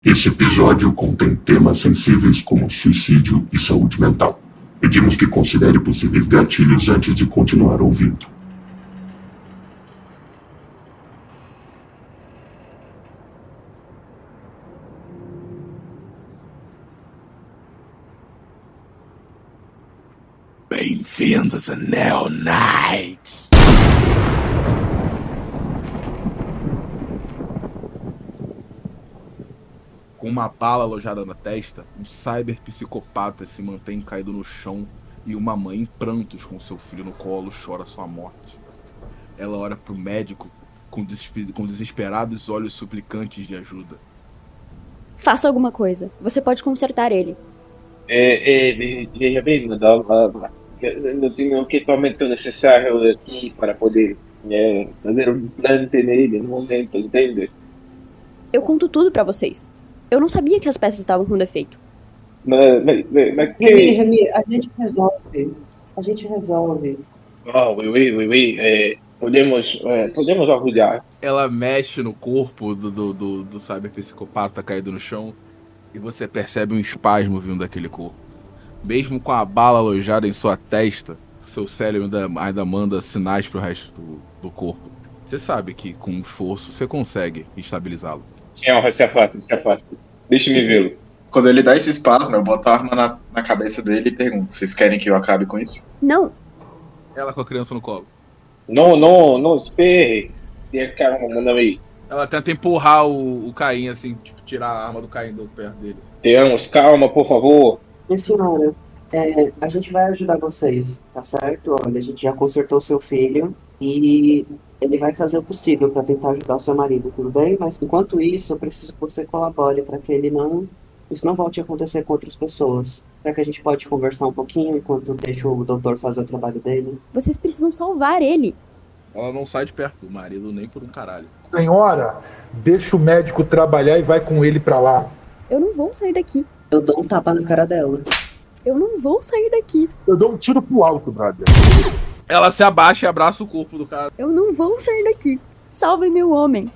Esse episódio contém temas sensíveis como suicídio e saúde mental. Pedimos que considere possíveis gatilhos antes de continuar ouvindo. Bem-vindos a Neo Knights. Com uma bala alojada na testa, um cyberpsicopata se mantém caído no chão e uma mãe em prantos com seu filho no colo chora sua morte. Ela olha para o médico com desesperados olhos suplicantes de ajuda. Faça alguma coisa. Você pode consertar ele. Veja bem, madame, eu não tenho o equipamento necessário aqui para poder fazer um implante nele no momento, entende? Eu conto tudo pra vocês. Eu não sabia que as peças estavam com defeito. Mas Remy, a gente resolve. Podemos arrulhar. Ela mexe no corpo do cyberpsicopata caído no chão e você percebe um espasmo vindo daquele corpo. Mesmo com a bala alojada em sua testa, seu cérebro ainda manda sinais pro resto do corpo. Você sabe que com esforço você consegue estabilizá-lo. Senhora, se afaste. Deixe-me vê-lo. Quando ele dá esse espasmo, eu boto a arma na cabeça dele e pergunto: vocês querem que eu acabe com isso? Não. Ela com a criança no colo. Não, espere. Tenha calma, manda aí. Ela tenta empurrar o Caim, assim, tipo, tirar a arma do Caim do perto dele. Tenhamos calma, por favor. Minha senhora, a gente vai ajudar vocês, tá certo? Olha, a gente já consertou seu filho e ele vai fazer o possível pra tentar ajudar o seu marido, tudo bem? Mas enquanto isso, eu preciso que você colabore pra que isso não volte a acontecer com outras pessoas. Será que a gente pode conversar um pouquinho enquanto deixa o doutor fazer o trabalho dele? Vocês precisam salvar ele. Ela não sai de perto do marido nem por um caralho. Senhora, deixa o médico trabalhar e vai com ele pra lá. Eu não vou sair daqui. Eu dou um tapa na cara dela. Eu não vou sair daqui. Eu dou um tiro pro alto, brother. Ela se abaixa e abraça o corpo do cara. Eu não vou sair daqui. Salve meu homem.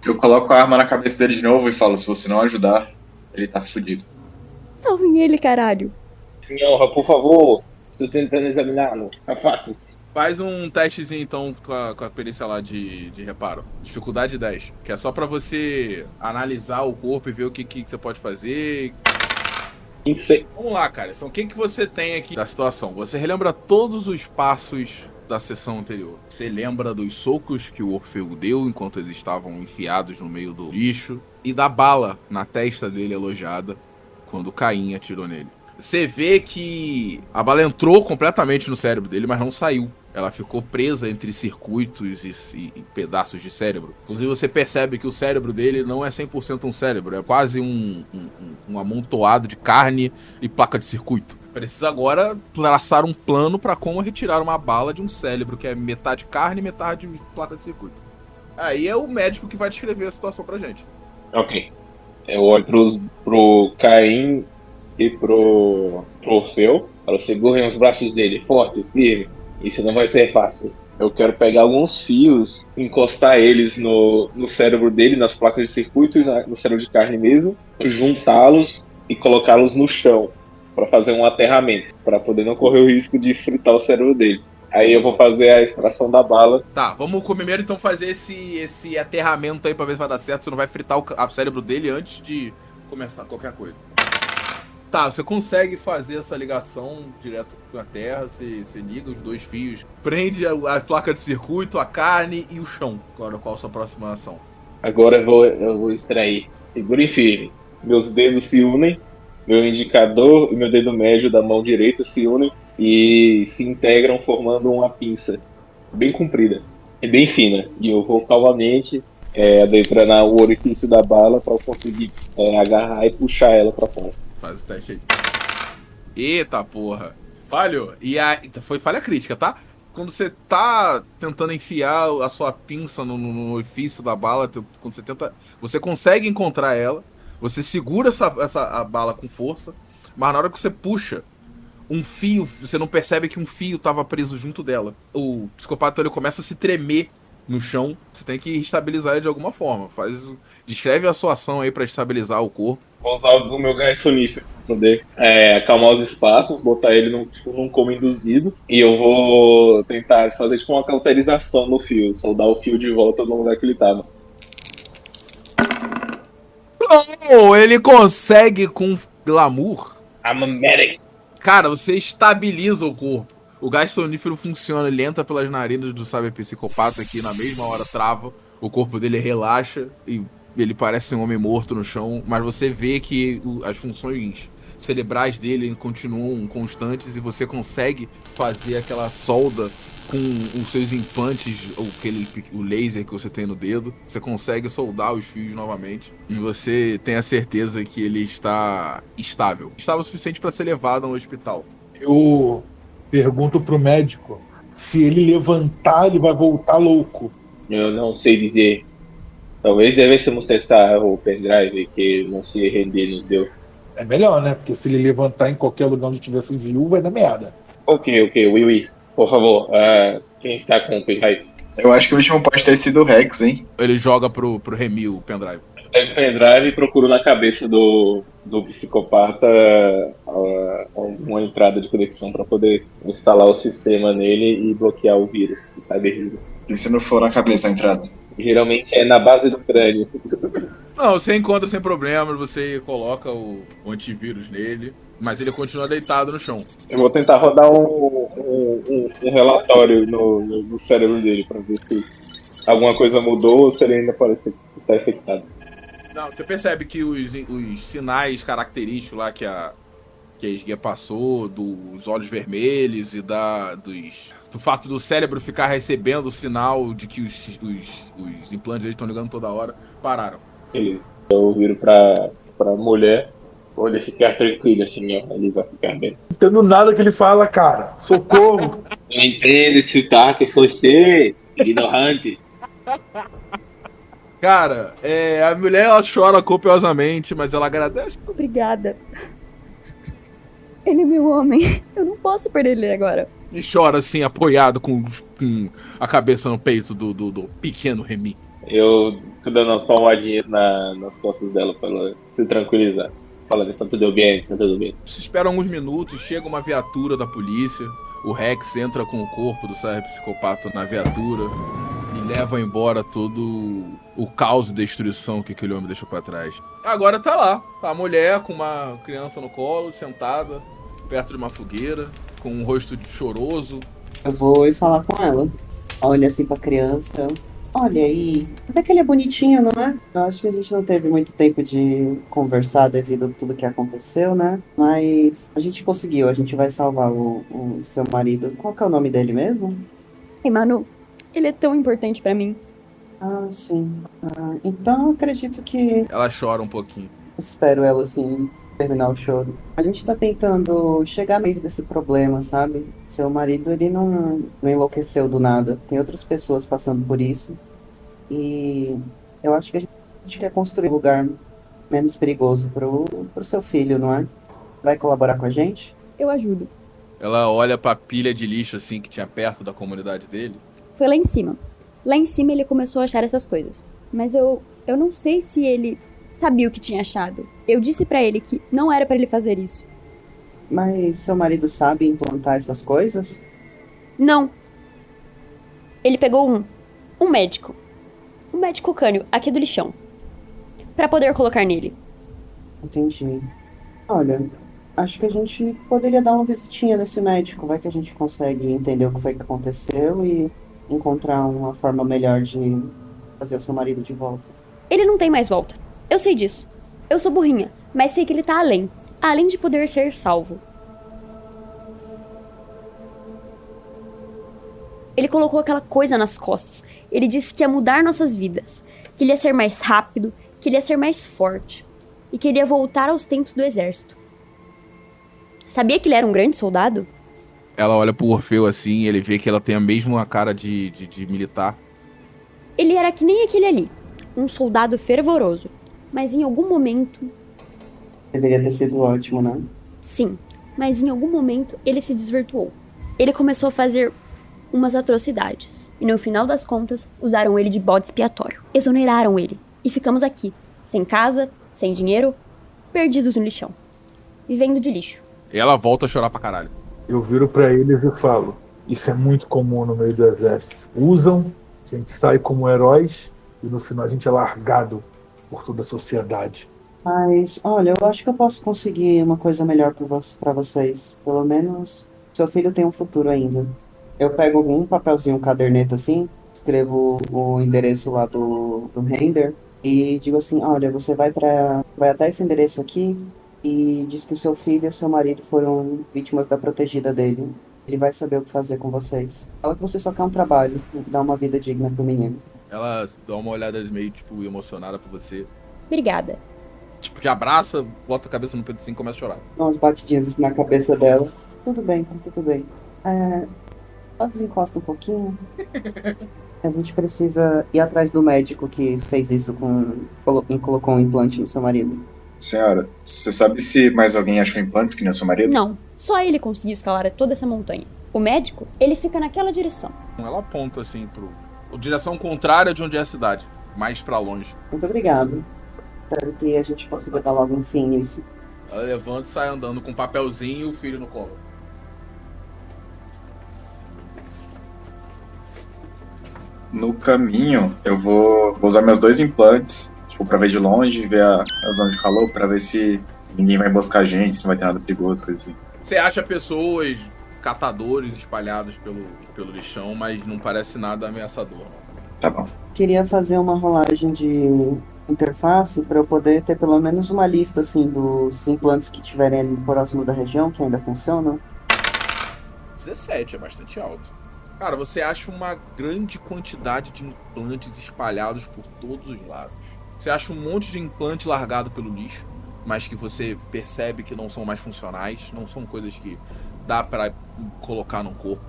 Eu coloco a arma na cabeça dele de novo e falo: se você não ajudar, ele tá fudido. Salvem ele, caralho. Senhora, por favor. Estou tentando examiná-lo. Afaste-se. Faz um testezinho então com a perícia lá de reparo. Dificuldade 10. Que é só pra você analisar o corpo e ver o que você pode fazer. Vamos lá, cara. Então o que você tem aqui da situação? Você relembra todos os passos da sessão anterior. Você lembra dos socos que o Orfeu deu enquanto eles estavam enfiados no meio do lixo. E da bala na testa dele alojada quando Caim atirou nele. Você vê que a bala entrou completamente no cérebro dele, mas não saiu. Ela ficou presa entre circuitos e pedaços de cérebro. Inclusive você percebe que o cérebro dele não é 100% um cérebro. É quase um amontoado de carne e placa de circuito. Precisa agora traçar um plano para como retirar uma bala de um cérebro que é metade carne e metade placa de circuito. Aí é o médico que vai descrever a situação pra gente. Ok. Eu olho pro Caim e pro Orfeu. Falo: segurem os braços dele, forte, firme. Isso não vai ser fácil. Eu quero pegar alguns fios, encostar eles no cérebro dele, nas placas de circuito e no cérebro de carne mesmo, juntá-los e colocá-los no chão para fazer um aterramento, para poder não correr o risco de fritar o cérebro dele. Aí eu vou fazer a extração da bala. Tá, vamos primeiro então fazer esse aterramento aí pra ver se vai dar certo. Você não vai fritar o cérebro dele antes de começar qualquer coisa. Tá, você consegue fazer essa ligação direto com a terra, você liga os dois fios, prende a placa de circuito, a carne e o chão. Agora, qual a sua próxima ação? Agora eu vou extrair. Segurem firme. Meus dedos se unem, meu indicador e meu dedo médio da mão direita se unem e se integram formando uma pinça bem comprida e bem fina. E eu vou calmamente adentrando o orifício da bala para conseguir agarrar e puxar ela para fora. Faz o teste aí. Eita porra. Falhou. E foi falha crítica, tá? Quando você tá tentando enfiar a sua pinça no orifício da bala, quando você tenta. Você consegue encontrar ela. Você segura a bala com força. Mas na hora que você puxa, um fio. Você não percebe que um fio tava preso junto dela. O psicopata ele começa a se tremer no chão. Você tem que estabilizar ele de alguma forma. Descreve a sua ação aí pra estabilizar o corpo. Vou usar o meu gás sonífero pra poder acalmar os espaços, botar ele num coma induzido. E eu vou tentar fazer tipo uma cauterização no fio, soldar o fio de volta no lugar que ele tava. Oh, ele consegue com glamour. I'm a medic. Cara, você estabiliza o corpo. O gás sonífero funciona, ele entra pelas narinas do cyberpsicopata que na mesma hora trava. O corpo dele relaxa e ele parece um homem morto no chão. Mas você vê que as funções cerebrais dele continuam constantes e você consegue fazer aquela solda com os seus implantes, o laser que você tem no dedo. Você consegue soldar os fios novamente e você tem a certeza que ele está estável. Estava o suficiente para ser levado ao hospital. Eu pergunto pro médico se ele levantar, ele vai voltar louco. Eu não sei dizer. Talvez devêssemos testar o pendrive que não se render nos deu. É melhor, né? Porque se ele levantar em qualquer lugar onde tivesse viu, vai dar merda. Ok, oui. Por favor, quem está com o pendrive? Eu acho que o último pode ter sido o Rex, hein? Ele joga pro Remy o pendrive. Pega o pendrive e procuro na cabeça do psicopata uma entrada de conexão para poder instalar o sistema nele e bloquear o vírus, o cybervírus. E se não for na cabeça a entrada? Geralmente é na base do crânio. Não, você encontra sem problemas, você coloca o antivírus nele, mas ele continua deitado no chão. Eu vou tentar rodar um relatório no cérebro dele para ver se alguma coisa mudou ou se ele ainda parece estar infectado. Não, você percebe que os sinais característicos lá que a Esguia passou, dos olhos vermelhos e do fato do cérebro ficar recebendo o sinal de que os implantes estão ligando toda hora, pararam. Beleza. Eu viro pra mulher. Pode ficar tranquila, senhor. Ele vai ficar bem. Não entendo nada que ele fala, cara. Socorro. Não entendo esse sotaque, você, ignorante. Cara, a mulher ela chora copiosamente, mas ela agradece. Obrigada. Ele é meu homem. Eu não posso perder ele agora. E chora assim, apoiado com a cabeça no peito do pequeno Remy. Eu tô dando umas palmadinhas nas costas dela pra ela se tranquilizar. Falando, está tudo bem, está tudo bem. Se espera alguns minutos, chega uma viatura da polícia. O Rex entra com o corpo do cyberpsicopata na viatura e leva embora todo o caos e destruição que aquele homem deixou pra trás. Agora tá lá, a mulher com uma criança no colo, sentada, perto de uma fogueira, com um rosto choroso. Eu vou ir falar com ela. Olha assim pra criança. Olha aí, até que ele é bonitinho, não é? Eu acho que a gente não teve muito tempo de conversar devido a tudo que aconteceu, né? Mas a gente conseguiu, a gente vai salvar o seu marido. Qual que é o nome dele mesmo? Ei, Manu, ele é tão importante pra mim. Ah, sim. Então eu acredito que... Ela chora um pouquinho. Espero ela, assim, terminar o choro. A gente tá tentando chegar na raiz desse problema, sabe? Seu marido, ele não enlouqueceu do nada. Tem outras pessoas passando por isso. E eu acho que a gente quer construir um lugar menos perigoso pro seu filho, não é? Vai colaborar com a gente? Eu ajudo. Ela olha pra pilha de lixo assim que tinha perto da comunidade dele. Foi lá em cima. Lá em cima ele começou a achar essas coisas. Mas eu não sei se ele sabia o que tinha achado. Eu disse pra ele que não era pra ele fazer isso. Mas seu marido sabe implantar essas coisas? Não. Ele pegou um médico. Um médico cânio, aqui do lixão. Pra poder colocar nele. Entendi. Olha, acho que a gente poderia dar uma visitinha nesse médico. Vai que a gente consegue entender o que foi que aconteceu e encontrar uma forma melhor de fazer o seu marido de volta. Ele não tem mais volta. Eu sei disso. Eu sou burrinha, mas sei que ele tá além. Além de poder ser salvo. Ele colocou aquela coisa nas costas. Ele disse que ia mudar nossas vidas. Que ele ia ser mais rápido, que ele ia ser mais forte. E que ele ia voltar aos tempos do exército. Sabia que ele era um grande soldado? Ela olha pro Orfeu assim e ele vê que ela tem a mesma cara de militar. Ele era que nem aquele ali. Um soldado fervoroso. Mas em algum momento... Deveria ter sido ótimo, né? Sim, mas em algum momento ele se desvirtuou. Ele começou a fazer umas atrocidades. e no final das contas, usaram ele de bode expiatório. Exoneraram ele. E ficamos aqui, sem casa, sem dinheiro, perdidos no lixão. Vivendo de lixo. E ela volta a chorar pra caralho. Eu viro pra eles e falo: isso é muito comum no meio do exército. Usam, a gente sai como heróis e no final a gente é largado por toda a sociedade. Mas, olha, eu acho que eu posso conseguir uma coisa melhor pra vocês. Pelo menos, seu filho tem um futuro ainda. Eu pego um papelzinho, um caderneta assim, escrevo o endereço lá do render e digo assim: olha, você vai até esse endereço aqui e diz que o seu filho e o seu marido foram vítimas da protegida dele. Ele vai saber o que fazer com vocês. Fala que você só quer um trabalho, dar uma vida digna pro menino. Ela dá uma olhada meio, tipo, emocionada pra você. Obrigada. Tipo, te abraça, bota a cabeça no peito assim e começa a chorar. Dá umas batidinhas assim na cabeça dela. Tudo bem, tá tudo bem. Só desencosta um pouquinho. A gente precisa ir atrás do médico que fez isso colocou um implante no seu marido. Senhora, você sabe se mais alguém achou implantes que nem o seu marido? Não, só ele conseguiu escalar toda essa montanha. O médico, ele fica naquela direção. Ela aponta assim a direção contrária de onde é a cidade. Mais pra longe. Muito obrigado. Espero que a gente consiga dar logo um fim nisso. Ela levanta e sai andando com um papelzinho e o filho no colo. No caminho, eu vou usar meus 2 implantes, tipo, pra ver de longe, ver a zona de calor, pra ver se ninguém vai emboscar a gente, se não vai ter nada perigoso, coisa assim. Você acha pessoas, catadores espalhados pelo lixão, mas não parece nada ameaçador. Tá bom. Queria fazer uma rolagem de interface para eu poder ter pelo menos uma lista assim dos implantes que tiverem ali próximos da região, que ainda funcionam. 17 é bastante alto. Cara, você acha uma grande quantidade de implantes espalhados por todos os lados. Você acha um monte de implante largado pelo lixo, mas que você percebe que não são mais funcionais, não são coisas que dá pra colocar no corpo.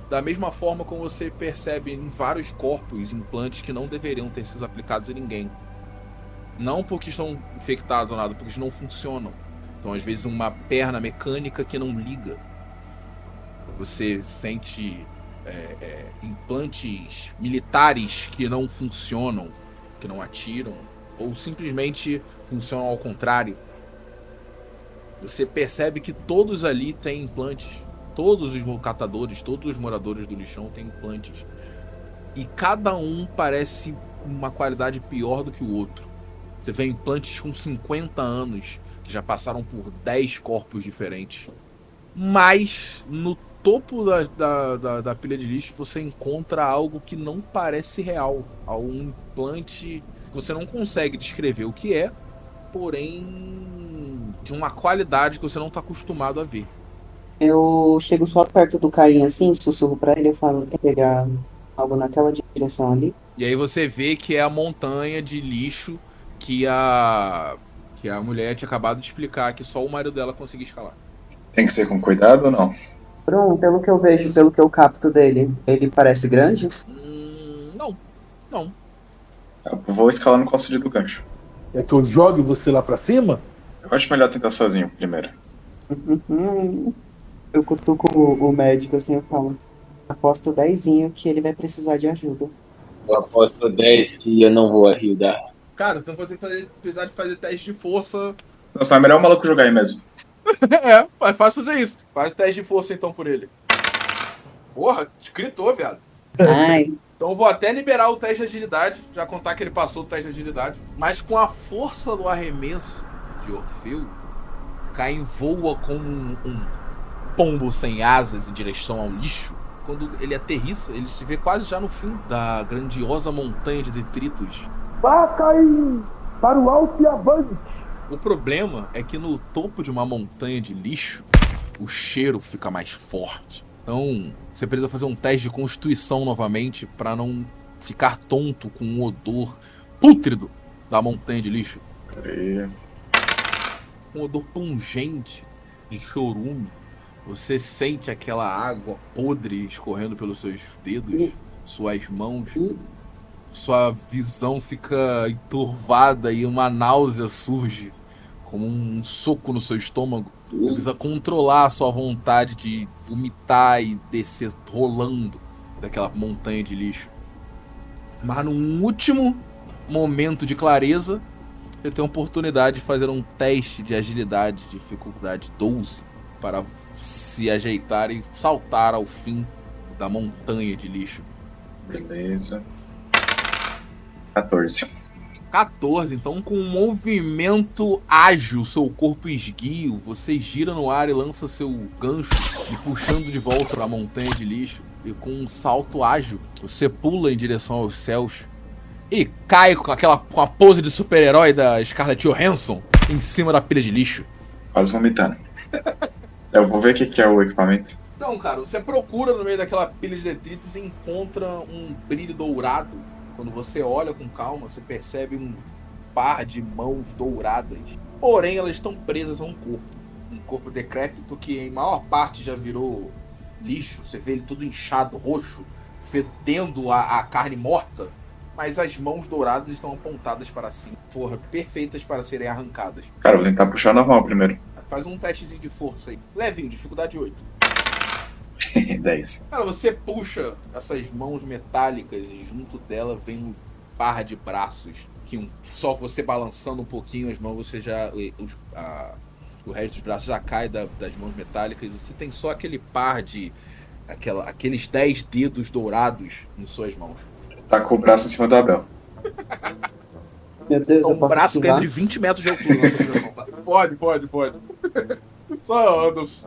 Da mesma forma como você percebe em vários corpos implantes que não deveriam ter sido aplicados em ninguém. Não porque estão infectados ou nada, porque eles não funcionam. Então, às vezes, uma perna mecânica que não liga. Você sente implantes militares que não funcionam, que não atiram, ou simplesmente funcionam ao contrário. Você percebe que todos ali têm implantes. Todos os catadores, todos os moradores do lixão têm implantes. E cada um parece uma qualidade pior do que o outro. Você vê implantes com 50 anos, que já passaram por 10 corpos diferentes. Mas, no topo da pilha de lixo, você encontra algo que não parece real. Um implante que você não consegue descrever o que é, porém de uma qualidade que você não está acostumado a ver. Eu chego só perto do Caim assim, sussurro pra ele, eu falo: quer pegar algo naquela direção ali? E aí você vê que é a montanha de lixo que a mulher tinha acabado de explicar que só o marido dela conseguia escalar. Tem que ser com cuidado ou não? Bruno, pelo que eu vejo, pelo que eu capto dele, ele parece grande? Não. Eu vou escalando com o auxílio do gancho. É que eu jogue você lá pra cima? Eu acho melhor tentar sozinho primeiro. Eu cutuco o médico assim, eu falo: aposto 10zinho que ele vai precisar de ajuda. Eu aposto 10 que eu não vou ajudar. Cara, então você precisar de fazer teste de força. Não, só é melhor o maluco jogar aí mesmo. É fácil fazer isso. Faz teste de força então por ele. Porra, gritou, viado. Ai. Então eu vou até liberar o teste de agilidade, já contar que ele passou o teste de agilidade. Mas com a força do arremesso de Orfeu, Caim voa como um pombo sem asas em direção ao lixo. Quando ele aterrissa, ele se vê quase já no fim da grandiosa montanha de detritos. Vá, Caim! Para o alto e avante! O problema é que no topo de uma montanha de lixo, o cheiro fica mais forte. Então, você precisa fazer um teste de constituição novamente para não ficar tonto com o odor pútrido da montanha de lixo. Um odor pungente de chorume. Você sente aquela água podre escorrendo pelos seus dedos, suas mãos. Sua visão fica enturvada e uma náusea surge, como um soco no seu estômago. Você precisa controlar a sua vontade de vomitar e descer rolando daquela montanha de lixo. Mas num último momento de clareza, você tem a oportunidade de fazer um teste de agilidade, dificuldade 12, para se ajeitar e saltar ao fim da montanha de lixo. Beleza. 14. 14, então com um movimento ágil, seu corpo esguio, você gira no ar e lança seu gancho, e puxando de volta para a montanha de lixo. E com um salto ágil, você pula em direção aos céus e cai com a pose de super-herói da Scarlett Johansson em cima da pilha de lixo. Quase vomitando. Eu vou ver o que é o equipamento. Não, cara, você procura no meio daquela pilha de detritos e encontra um brilho dourado. Quando você olha com calma, você percebe um par de mãos douradas. Porém, elas estão presas a um corpo. Um corpo decrépito que em maior parte já virou lixo. Você vê ele tudo inchado, roxo, fedendo a carne morta. Mas as mãos douradas estão apontadas para cima. Porra, perfeitas para serem arrancadas. Cara, eu vou tentar puxar normal primeiro. Faz um testezinho de força aí. Levinho, dificuldade 8. 10. Cara, você puxa essas mãos metálicas e junto dela vem um par de braços. Que só você balançando um pouquinho as mãos, você já. O resto dos braços já cai das mãos metálicas. E você tem só aquele par de. Aqueles 10 dedos dourados em suas mãos. Tá com o braço em cima do Abel. Meu Deus, Um eu posso braço esquivar? caindo de 20 metros de altura. Na sua direção, tá? Pode.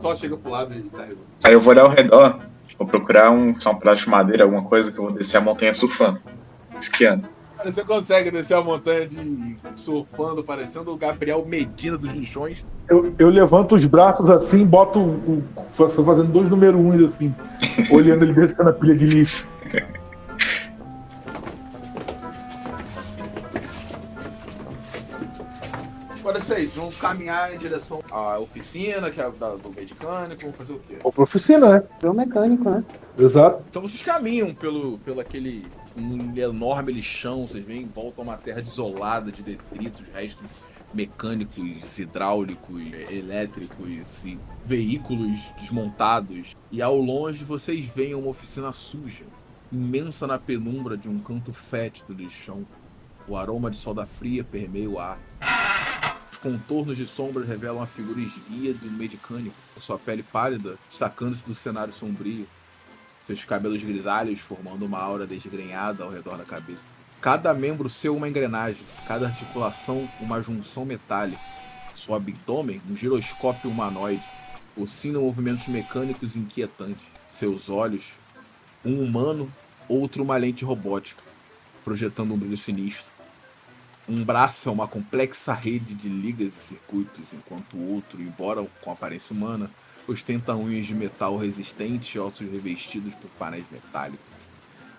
Só chega pro lado e tá resolvido. Aí eu vou olhar ao redor, vou procurar um pedaço de madeira, alguma coisa, que eu vou descer a montanha surfando. Esquiando. Cara, você consegue descer a montanha surfando, parecendo o Gabriel Medina dos lixões. Eu levanto os braços assim, boto fazendo 2 número 1 assim, olhando ele descendo a pilha de lixo. Agora vocês vão caminhar em direção à oficina, que é do medicânico, vão fazer o quê? Ou pra oficina, né? Pro mecânico, né? Exato. Então vocês caminham pelo aquele enorme lixão, vocês veem em volta uma terra desolada de detritos, restos mecânicos, hidráulicos, elétricos e veículos desmontados. E ao longe vocês veem uma oficina suja, imensa na penumbra de um canto fétido do lixão. O aroma de solda fria permeia o ar. Os contornos de sombras revelam a figura esguia do medicânico, com sua pele pálida, destacando-se do cenário sombrio. Seus cabelos grisalhos formando uma aura desgrenhada ao redor da cabeça. Cada membro seu uma engrenagem, cada articulação uma junção metálica. Seu abdômen um giroscópio humanoide, oscila movimentos mecânicos inquietantes. Seus olhos, um humano, outro uma lente robótica, projetando um brilho sinistro. Um braço é uma complexa rede de ligas e circuitos, enquanto o outro, embora com aparência humana, ostenta unhas de metal resistente e ossos revestidos por painéis metálicos.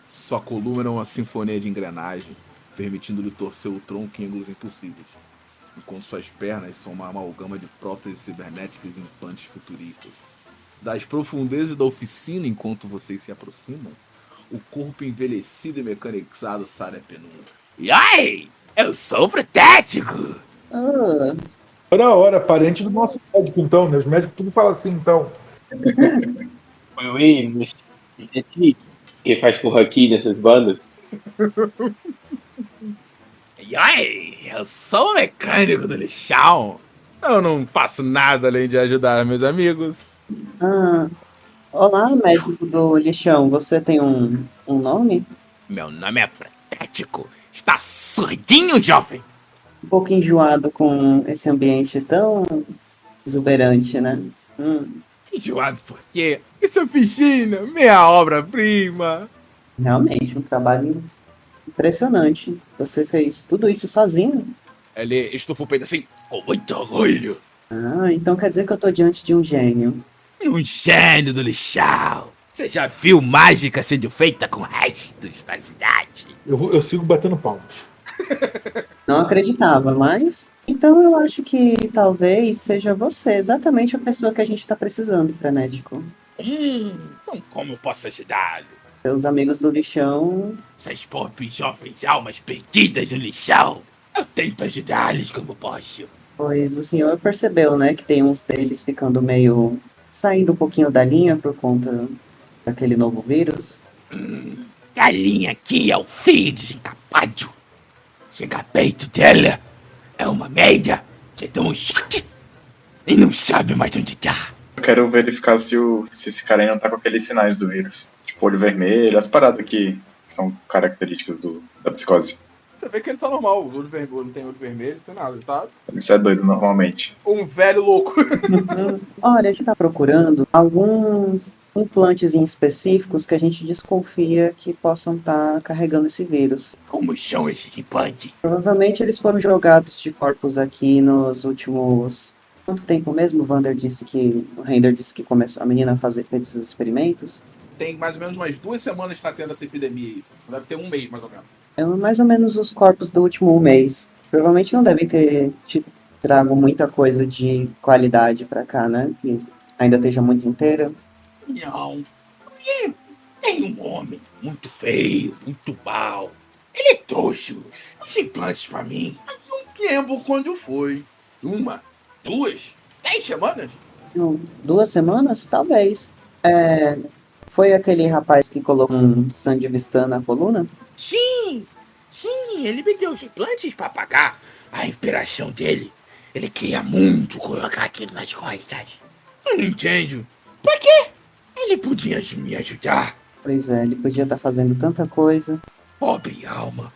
Sua coluna é uma sinfonia de engrenagem, permitindo-lhe torcer o tronco em ângulos impossíveis, enquanto suas pernas são uma amalgama de próteses cibernéticas e implantes futuristas. Das profundezas da oficina, enquanto vocês se aproximam, o corpo envelhecido e mecanizado sai da penumbra. E ai! Eu sou protético! Ah, Ora, parente do nosso médico, então, né? Os médicos tudo falam assim, então. Oi, gente que faz porra aqui nessas bandas? E ai! Eu sou o mecânico do lixão! Eu não faço nada além de ajudar meus amigos. olá, médico do lixão. Você tem um nome? Meu nome é Protético. Está surdinho, jovem? Um pouco enjoado com esse ambiente tão exuberante, né? Enjoado por quê? Isso é oficina, minha obra-prima. Realmente, um trabalho impressionante. Você fez tudo isso sozinho? Ele estufou o peito assim, com muito orgulho. Então quer dizer que eu tô diante de um gênio. Um gênio do lixão. Você já viu mágica sendo feita com restos da cidade? Eu sigo batendo palmas. Não acreditava, mas... Então eu acho que talvez seja você exatamente a pessoa que a gente tá precisando, Frenético. Então como eu posso ajudá-lo? Seus amigos do lixão... Essas pobres jovens almas perdidas no lixão. Eu tento ajudá-los como posso. Pois o senhor percebeu, né, que tem uns deles ficando meio... saindo um pouquinho da linha por conta daquele novo vírus? Galinha aqui é o feio desencapado. Chega perto dela, é uma média. Você toma um choque e não sabe mais onde tá. Eu quero verificar se esse cara aí não tá com aqueles sinais do vírus. Tipo, olho vermelho, as paradas que são características da psicose. Você vê que ele tá normal, o olho vermelho, não tem olho vermelho, não tem nada, ele tá Isso é doido normalmente. um velho louco. Olha, a gente tá procurando alguns implantes em específicos que a gente desconfia que possam estar carregando esse vírus. Como são esses implantes? Provavelmente eles foram jogados de corpos aqui nos últimos... Quanto tempo mesmo o Render disse que começou a menina fez esses experimentos? Tem mais ou menos umas 2 semanas que tá tendo essa epidemia aí. Deve ter um mês, mais ou menos. É mais ou menos os corpos do último mês. Provavelmente não devem ter trago muita coisa de qualidade pra cá, né? Que ainda esteja muito inteira. Não. Tem um homem muito feio, muito mal. Ele trouxe os implantes pra mim. Não lembro quando foi. 1, 2, 10 semanas? 2 semanas? Talvez. Foi aquele rapaz que colocou um Sandivistan na coluna? Sim, ele me deu os implantes pra pagar a operação dele. Ele queria muito colocar aquilo nas costas. Eu não entendo. Pra quê? Ele podia me ajudar. Pois é, ele podia estar fazendo tanta coisa. Pobre alma.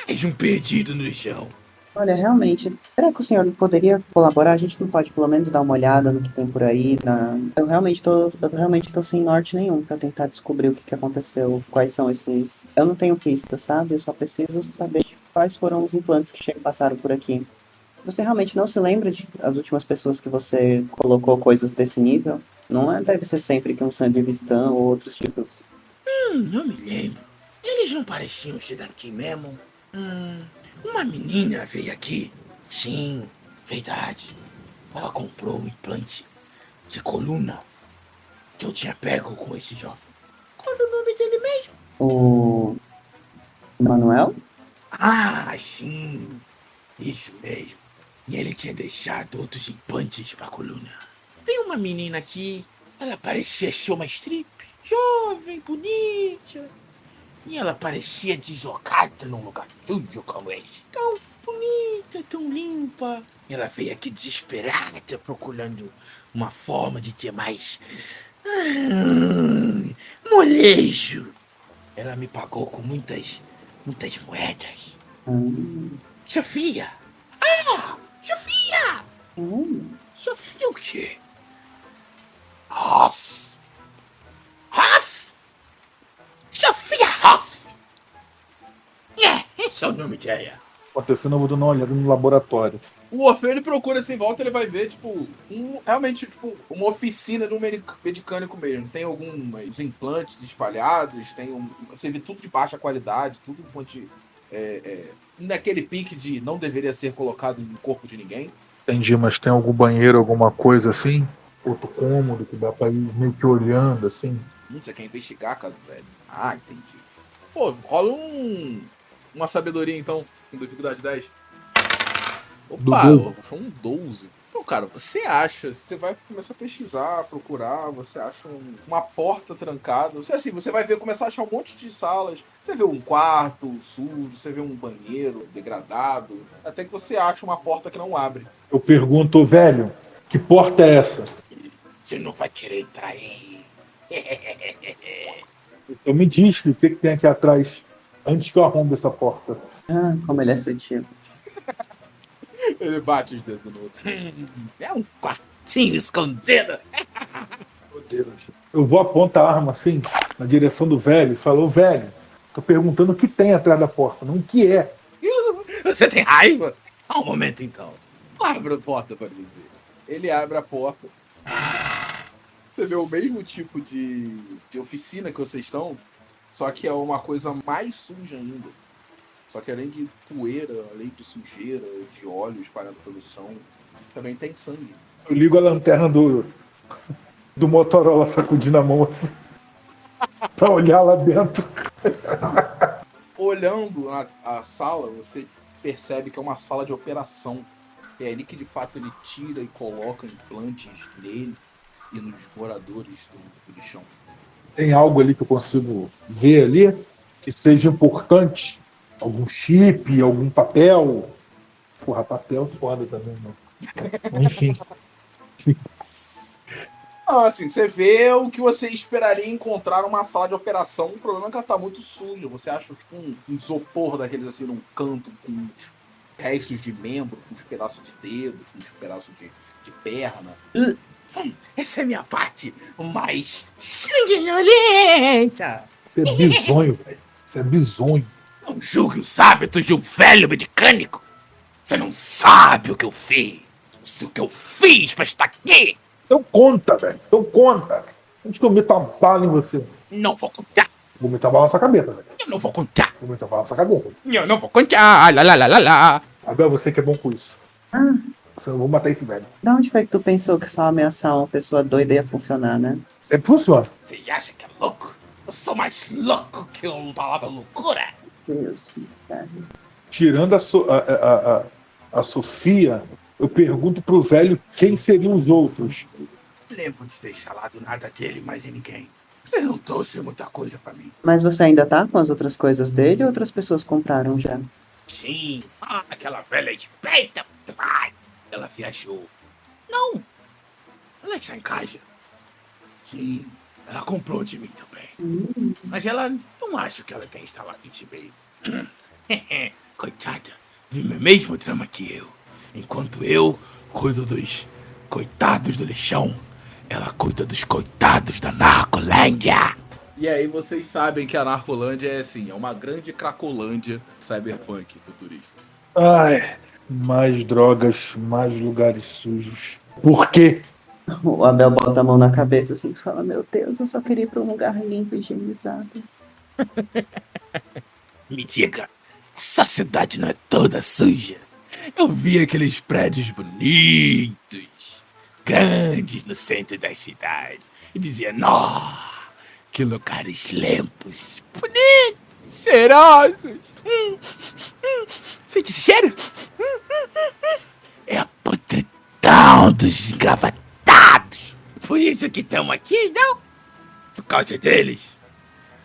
Mais um perdido no chão. Olha, realmente, será que o senhor poderia colaborar? A gente não pode pelo menos dar uma olhada no que tem por aí? Eu realmente tô sem norte nenhum pra tentar descobrir o que aconteceu, quais são esses... Eu não tenho pista, sabe? Eu só preciso saber quais foram os implantes que passaram por aqui. Você realmente não se lembra de as últimas pessoas que você colocou coisas desse nível? Deve ser sempre que um Sandivistan ou outros tipos. Não me lembro. Eles não pareciam ser daqui mesmo. Uma menina veio aqui. Sim, verdade. Ela comprou um implante de coluna que eu tinha pego com esse jovem. Qual é o nome dele mesmo? O Manuel? Ah, sim. Isso mesmo. E ele tinha deixado outros implantes pra coluna. Veio uma menina aqui. Ela parecia ser uma strip. Jovem, bonita. E ela parecia deslocada num lugar sujo como esse. Tão bonita, tão limpa. E ela veio aqui desesperada, procurando uma forma de ter mais... molejo. Ela me pagou com muitas moedas. Sofia! Ah! Sofia! Sofia o quê? Hoff! Sofia Hoff! Esse é o nome dela. Acontecendo, eu vou dar uma olhada no laboratório. O Orfeu, ele procura assim, em volta, ele vai ver, tipo, realmente, tipo, uma oficina de um medicânico mesmo. Tem alguns implantes espalhados, você vê tudo de baixa qualidade, tudo naquele pique de não deveria ser colocado no corpo de ninguém. Entendi, mas tem algum banheiro, alguma coisa assim? Outro cômodo que dá pra ir meio que olhando, assim? Você quer investigar, cara, velho? Ah, entendi. Pô, rola uma sabedoria, então, com dificuldade 10. Opa, foi um 12. Então, cara, você vai começar a pesquisar, procurar, você acha uma porta trancada. Você vai começar a achar um monte de salas. Você vê um quarto sujo, você vê um banheiro degradado, até que você acha uma porta que não abre. Eu pergunto, velho, que porta é essa? Você não vai querer entrar aí. Então me diz o que tem aqui atrás, antes que eu arrombe essa porta. Como ele é sutil. Ele bate os dedos no outro. É um quartinho escondido. Meu Deus. Eu vou apontar a arma assim, na direção do velho, e falo, velho, tô perguntando o que tem atrás da porta, não o que é. Você tem raiva? Um momento então. Abre a porta para dizer. Ele abre a porta. Você vê o mesmo tipo de oficina que vocês estão, só que é uma coisa mais suja ainda. Só que além de poeira, além de sujeira, de óleo espalhado pelo chão, também tem sangue. Eu ligo a lanterna do Motorola sacudindo a mão assim, pra olhar lá dentro. Olhando a sala, você percebe que é uma sala de operação. É ali que de fato ele tira e coloca implantes nele e nos moradores do lixão. Tem algo ali que eu consigo ver ali que seja importante? Algum chip, algum papel? Porra, papel foda também, não. Enfim. Não, assim, você vê o que você esperaria encontrar numa sala de operação. O problema é que ela tá muito suja. Você acha tipo um isopor daqueles assim num canto com uns restos de membro, com uns pedaços de dedo, com uns pedaços de perna. Essa é a minha parte mais sanguinolenta. Isso é bizonho, velho. Isso é bizonho. Não julgue os hábitos de um velho mecânico. Você não sabe o que eu fiz. O que eu fiz pra estar aqui. Então conta, velho. Então conta. Antes que eu meta uma bala em você. Não vou contar. Vou meter uma bala na sua cabeça, velho. Eu não vou contar. Vou meter uma bala na sua cabeça. Eu não vou contar. Lá, lá, lá, lá, lá. Abel, você que é bom com isso. Ah, Eu vou matar esse velho. da onde foi que tu pensou que só ameaçar uma pessoa doida ia funcionar, né? Sempre funciona. Você acha que é louco? Eu sou mais louco que a palavra loucura. Deus, cara. Tirando a Sofia, eu pergunto pro velho quem seriam os outros. Lembro de ter falado nada dele, mas em ninguém. Ele não trouxe muita coisa pra mim. Mas você ainda tá com as outras coisas dele ou outras pessoas compraram já? Sim. Aquela velha esperta. Ai, ela viajou. Não. Ela está em casa. Sim. Ela comprou de mim também. Mas ela não acho que ela tenha instalado em eBay. Coitada. Vive o mesmo drama que eu. Enquanto eu cuido dos coitados do lixão, ela cuida dos coitados da Narcolândia. E aí vocês sabem que a Narcolândia é assim, é uma grande cracolândia cyberpunk futurista. Ai, mais drogas, mais lugares sujos. Por quê? O Abel bota a mão na cabeça assim e fala, meu Deus, eu só queria ir pra um lugar limpo e higienizado. Me diga, essa cidade não é toda suja? Eu vi aqueles prédios bonitos, grandes no centro da cidade. E dizia, nossa, que lugares limpos, bonitos, cheirosos. Sente esse cheiro? É a podridão dos engravatados. Por isso que estamos aqui, não? Por causa deles.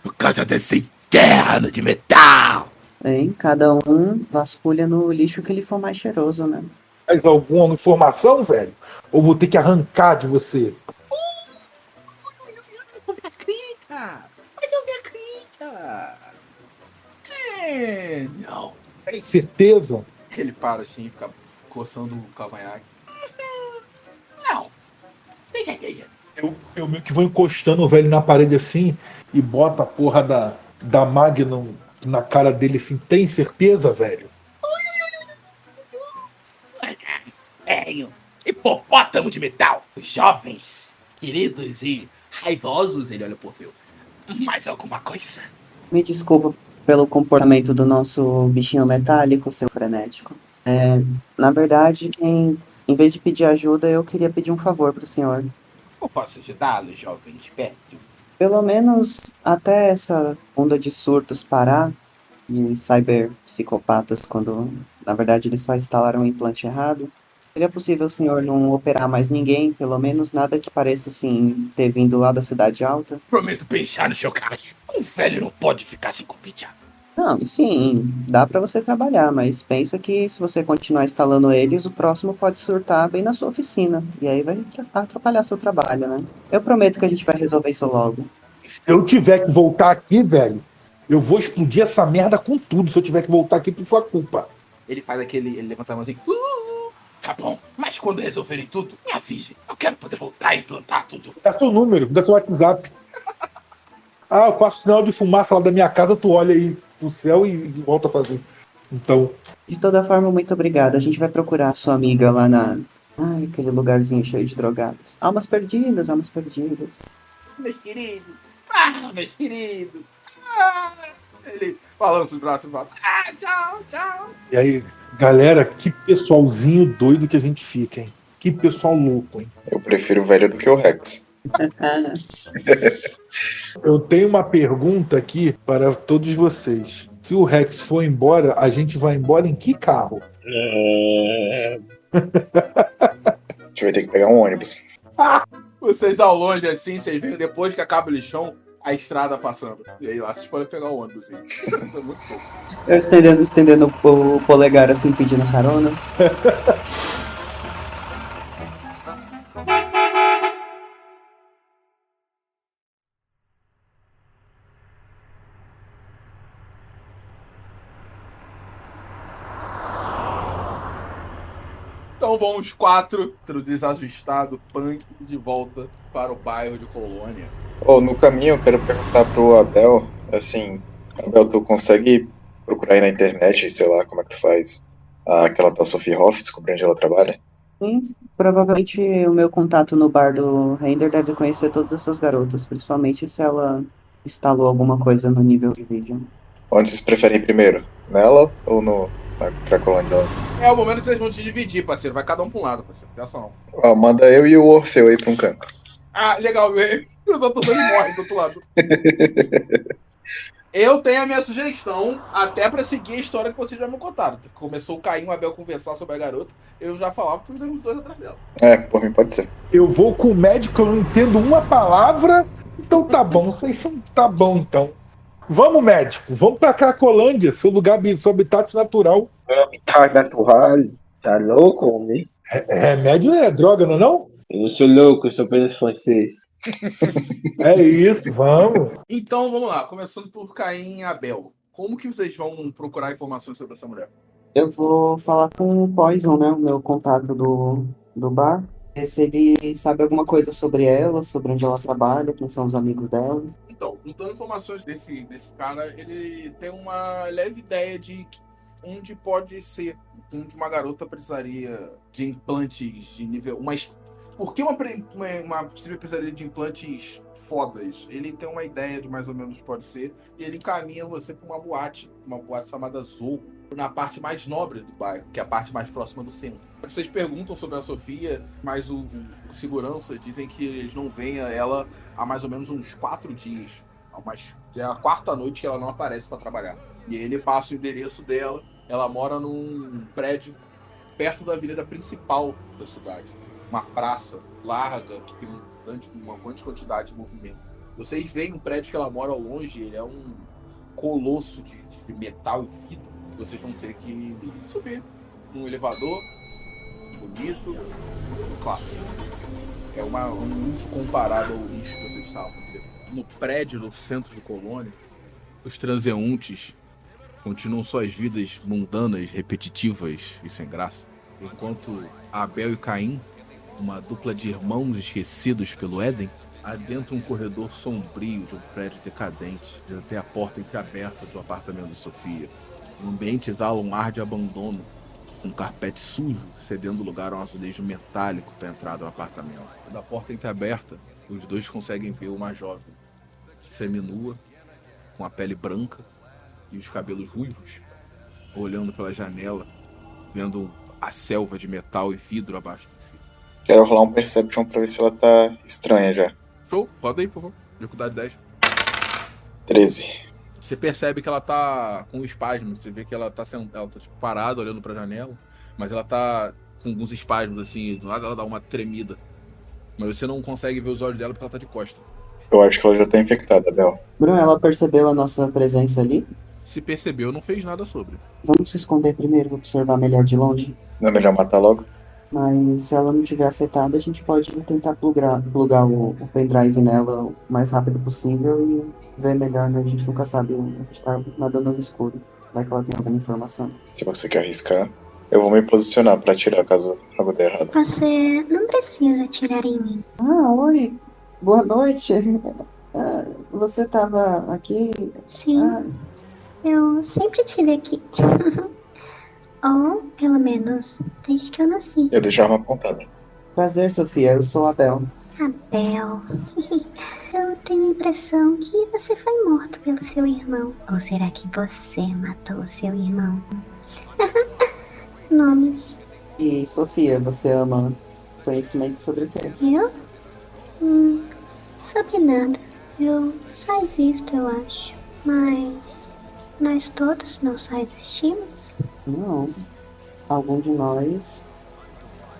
Por causa desse inferno de metal. Hein? Cada um vasculha no lixo que ele for mais cheiroso, né? Mais alguma informação, velho? Ou vou ter que arrancar de você? Não me acredita! Mas não me acredita! Não. Tem certeza? Ele para assim, fica coçando o cavanhaque. Não. Tem certeza. Eu meio que vou encostando o velho na parede assim e bota a porra da Magnum na cara dele assim. Tem certeza, velho? Velho, hipopótamo de metal. Jovens, queridos e raivosos, ele olha pro Phil. Mais alguma coisa? Me desculpa pelo comportamento do nosso bichinho metálico, seu frenético. Na verdade, em vez de pedir ajuda, eu queria pedir um favor pro senhor. Eu posso ajudá-lo, jovem esperto? Pelo menos até essa onda de surtos parar, de cyberpsicopatas, quando na verdade eles só instalaram o implante errado, seria possível o senhor não operar mais ninguém, pelo menos nada que pareça assim ter vindo lá da cidade alta? Prometo pensar no seu caso. Um velho não pode ficar sem comida. Não, sim, dá pra você trabalhar, mas pensa que se você continuar instalando eles, o próximo pode surtar bem na sua oficina. E aí vai atrapalhar seu trabalho, né? Eu prometo que a gente vai resolver isso logo. Se eu tiver que voltar aqui, velho, eu vou explodir essa merda com tudo. Se eu tiver que voltar aqui por sua culpa. Ele faz ele levanta a mão assim. Tá bom, mas quando resolverem tudo, me avise. Eu quero poder voltar e implantar tudo. Dá seu número, dá seu WhatsApp. Eu faço sinal de fumaça lá da minha casa, tu olha aí pro céu e volta a fazer. Então, De toda forma, muito obrigada. A gente vai procurar a sua amiga lá aquele lugarzinho cheio de drogados. Almas perdidas, almas perdidas. Meus queridos. Meus queridos. Ele balança os braços e fala. Tchau, tchau. e aí, galera, que pessoalzinho doido que a gente fica, hein? Que pessoal louco, hein? Eu prefiro o velho do que o Rex. Eu tenho uma pergunta aqui para todos vocês. Se o Rex for embora, a gente vai embora em que carro? A gente vai ter que pegar um ônibus. Vocês ao longe assim, vocês veem depois que acaba o lixão, a estrada passando. E aí lá vocês podem pegar o ônibus. Hein? Isso é muito fofo. Eu estendendo o polegar assim, pedindo carona. Então vão os 4, desajustado, punk, de volta para o bairro de Colônia. No caminho eu quero perguntar pro Abel, assim, Abel, tu consegue procurar aí na internet, sei lá, como é que tu faz aquela da Sophie Hoff, descobrir onde ela trabalha? Sim, provavelmente o meu contato no bar do Render deve conhecer todas essas garotas, principalmente se ela instalou alguma coisa no nível de vídeo. Onde vocês preferem ir primeiro? Nela ou na Cracolândia dela? É o momento que vocês vão se dividir, parceiro. Vai cada um pra um lado, parceiro. Dessa não. Manda eu e o Orfeu aí pra um canto. Ah, legal. Os outros dois morrem do outro lado. Eu tenho a minha sugestão, até pra seguir a história que vocês já me contaram. Começou o Caim e o Abel conversar sobre a garota, eu já falava que os dois atrás dela. Por mim pode ser. Eu vou com o médico, eu não entendo uma palavra, então tá bom, vocês são. Tá bom então. Vamos, médico, vamos pra Cracolândia, seu lugar, seu habitat natural. Habitat natural? Tá louco, homem? Remédio é droga, não é não? Eu não sou louco, eu sou apenas francês. É isso, vamos. Então vamos lá, começando por Caim e Abel. Como que vocês vão procurar informações sobre essa mulher? Eu vou falar com o Poison, né, o meu contato do bar, ver se ele sabe alguma coisa sobre ela, sobre onde ela trabalha, quem são os amigos dela. Então, juntando informações desse cara, ele tem uma leve ideia de onde pode ser, onde uma garota precisaria de implantes de nível... Por que uma stripper precisaria de implantes fodas? Ele tem uma ideia de mais ou menos pode ser, e ele encaminha você para uma boate chamada Zou, na parte mais nobre do bairro, que é a parte mais próxima do centro. Vocês perguntam sobre a Sofia, mas o segurança dizem que eles não veem ela há mais ou menos uns 4 dias. É a 4ª noite que ela não aparece para trabalhar. E ele passa o endereço dela. Ela mora num prédio perto da avenida principal da cidade. Uma praça larga que tem uma grande quantidade de movimento. Vocês veem um prédio que ela mora ao longe, ele é um colosso de metal e vidro. Vocês vão ter que subir num elevador bonito, clássico. É um luxo comparado ao lixo que vocês estavam. No prédio, no centro de Colônia, os transeuntes continuam suas vidas mundanas, repetitivas e sem graça. Enquanto Abel e Caim, uma dupla de irmãos esquecidos pelo Éden, adentra um corredor sombrio de um prédio decadente, até a porta entreaberta do apartamento de Sofia. O ambiente exala um ar de abandono, com um carpete sujo cedendo lugar a um azulejo metálico da entrada do apartamento. Da porta entreaberta, os dois conseguem ver uma jovem, seminua, com a pele branca e os cabelos ruivos, olhando pela janela, vendo a selva de metal e vidro abaixo de si. Quero rolar um Perception pra ver se ela tá estranha já. Show, pode ir, por favor. Dificuldade 10. 13. Você percebe que ela tá com espasmos. Você vê que ela tá tipo, parada, olhando pra janela. Mas ela tá com alguns espasmos, assim. Do lado ela dá uma tremida. Mas você não consegue ver os olhos dela porque ela tá de costa. Eu acho que ela já tá infectada, Bel. Bruno, ela percebeu a nossa presença ali? Se percebeu, não fez nada sobre. Vamos se esconder primeiro, observar melhor de longe. Não é melhor matar logo? Mas se ela não estiver afetada, a gente pode tentar plugar o pendrive nela o mais rápido possível e ver melhor, né? A gente nunca sabe, a gente tá nadando no escuro. Vai que ela tem alguma informação. Se você quer arriscar, eu vou me posicionar pra atirar caso algo dê errado. Você não precisa atirar em mim. Oi. Boa noite. Você tava aqui? Sim. Eu sempre estive aqui. Ou, pelo menos, desde que eu nasci. Eu deixo a arma apontada. Prazer, Sofia. Eu sou a Abel. Abel. Eu tenho a impressão que você foi morto pelo seu irmão. Ou será que você matou o seu irmão? Nomes. E, Sofia, você ama conhecimento sobre o quê? Eu? Sobre nada. Eu só existo, eu acho. Mas nós todos não só existimos? Não. Algum de nós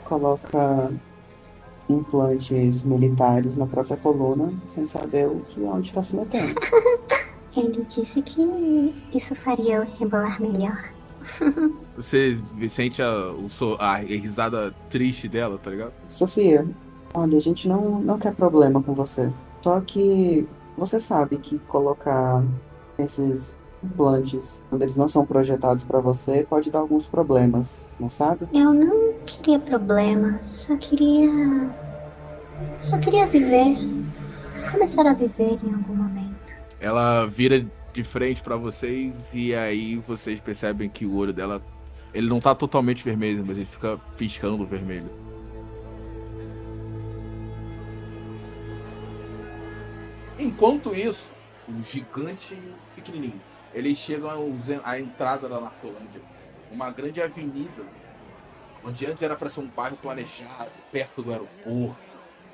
coloca implantes militares na própria coluna sem saber onde está se metendo. Ele disse que isso faria eu rebolar melhor. Você sente a risada triste dela, tá ligado? Sofia, olha, a gente não quer problema com você. Só que você sabe que colocar esses implantes, quando eles não são projetados para você, pode dar alguns problemas, não sabe? Eu não queria problema, só queria viver. Começar a viver em algum momento. Ela vira de frente pra vocês e aí vocês percebem que o olho dela, ele não tá totalmente vermelho, mas ele fica piscando vermelho. Enquanto isso, o gigante e o pequenininho, eles chegam à entrada da Narcolândia, uma grande avenida, onde antes era para ser um bairro planejado, perto do aeroporto,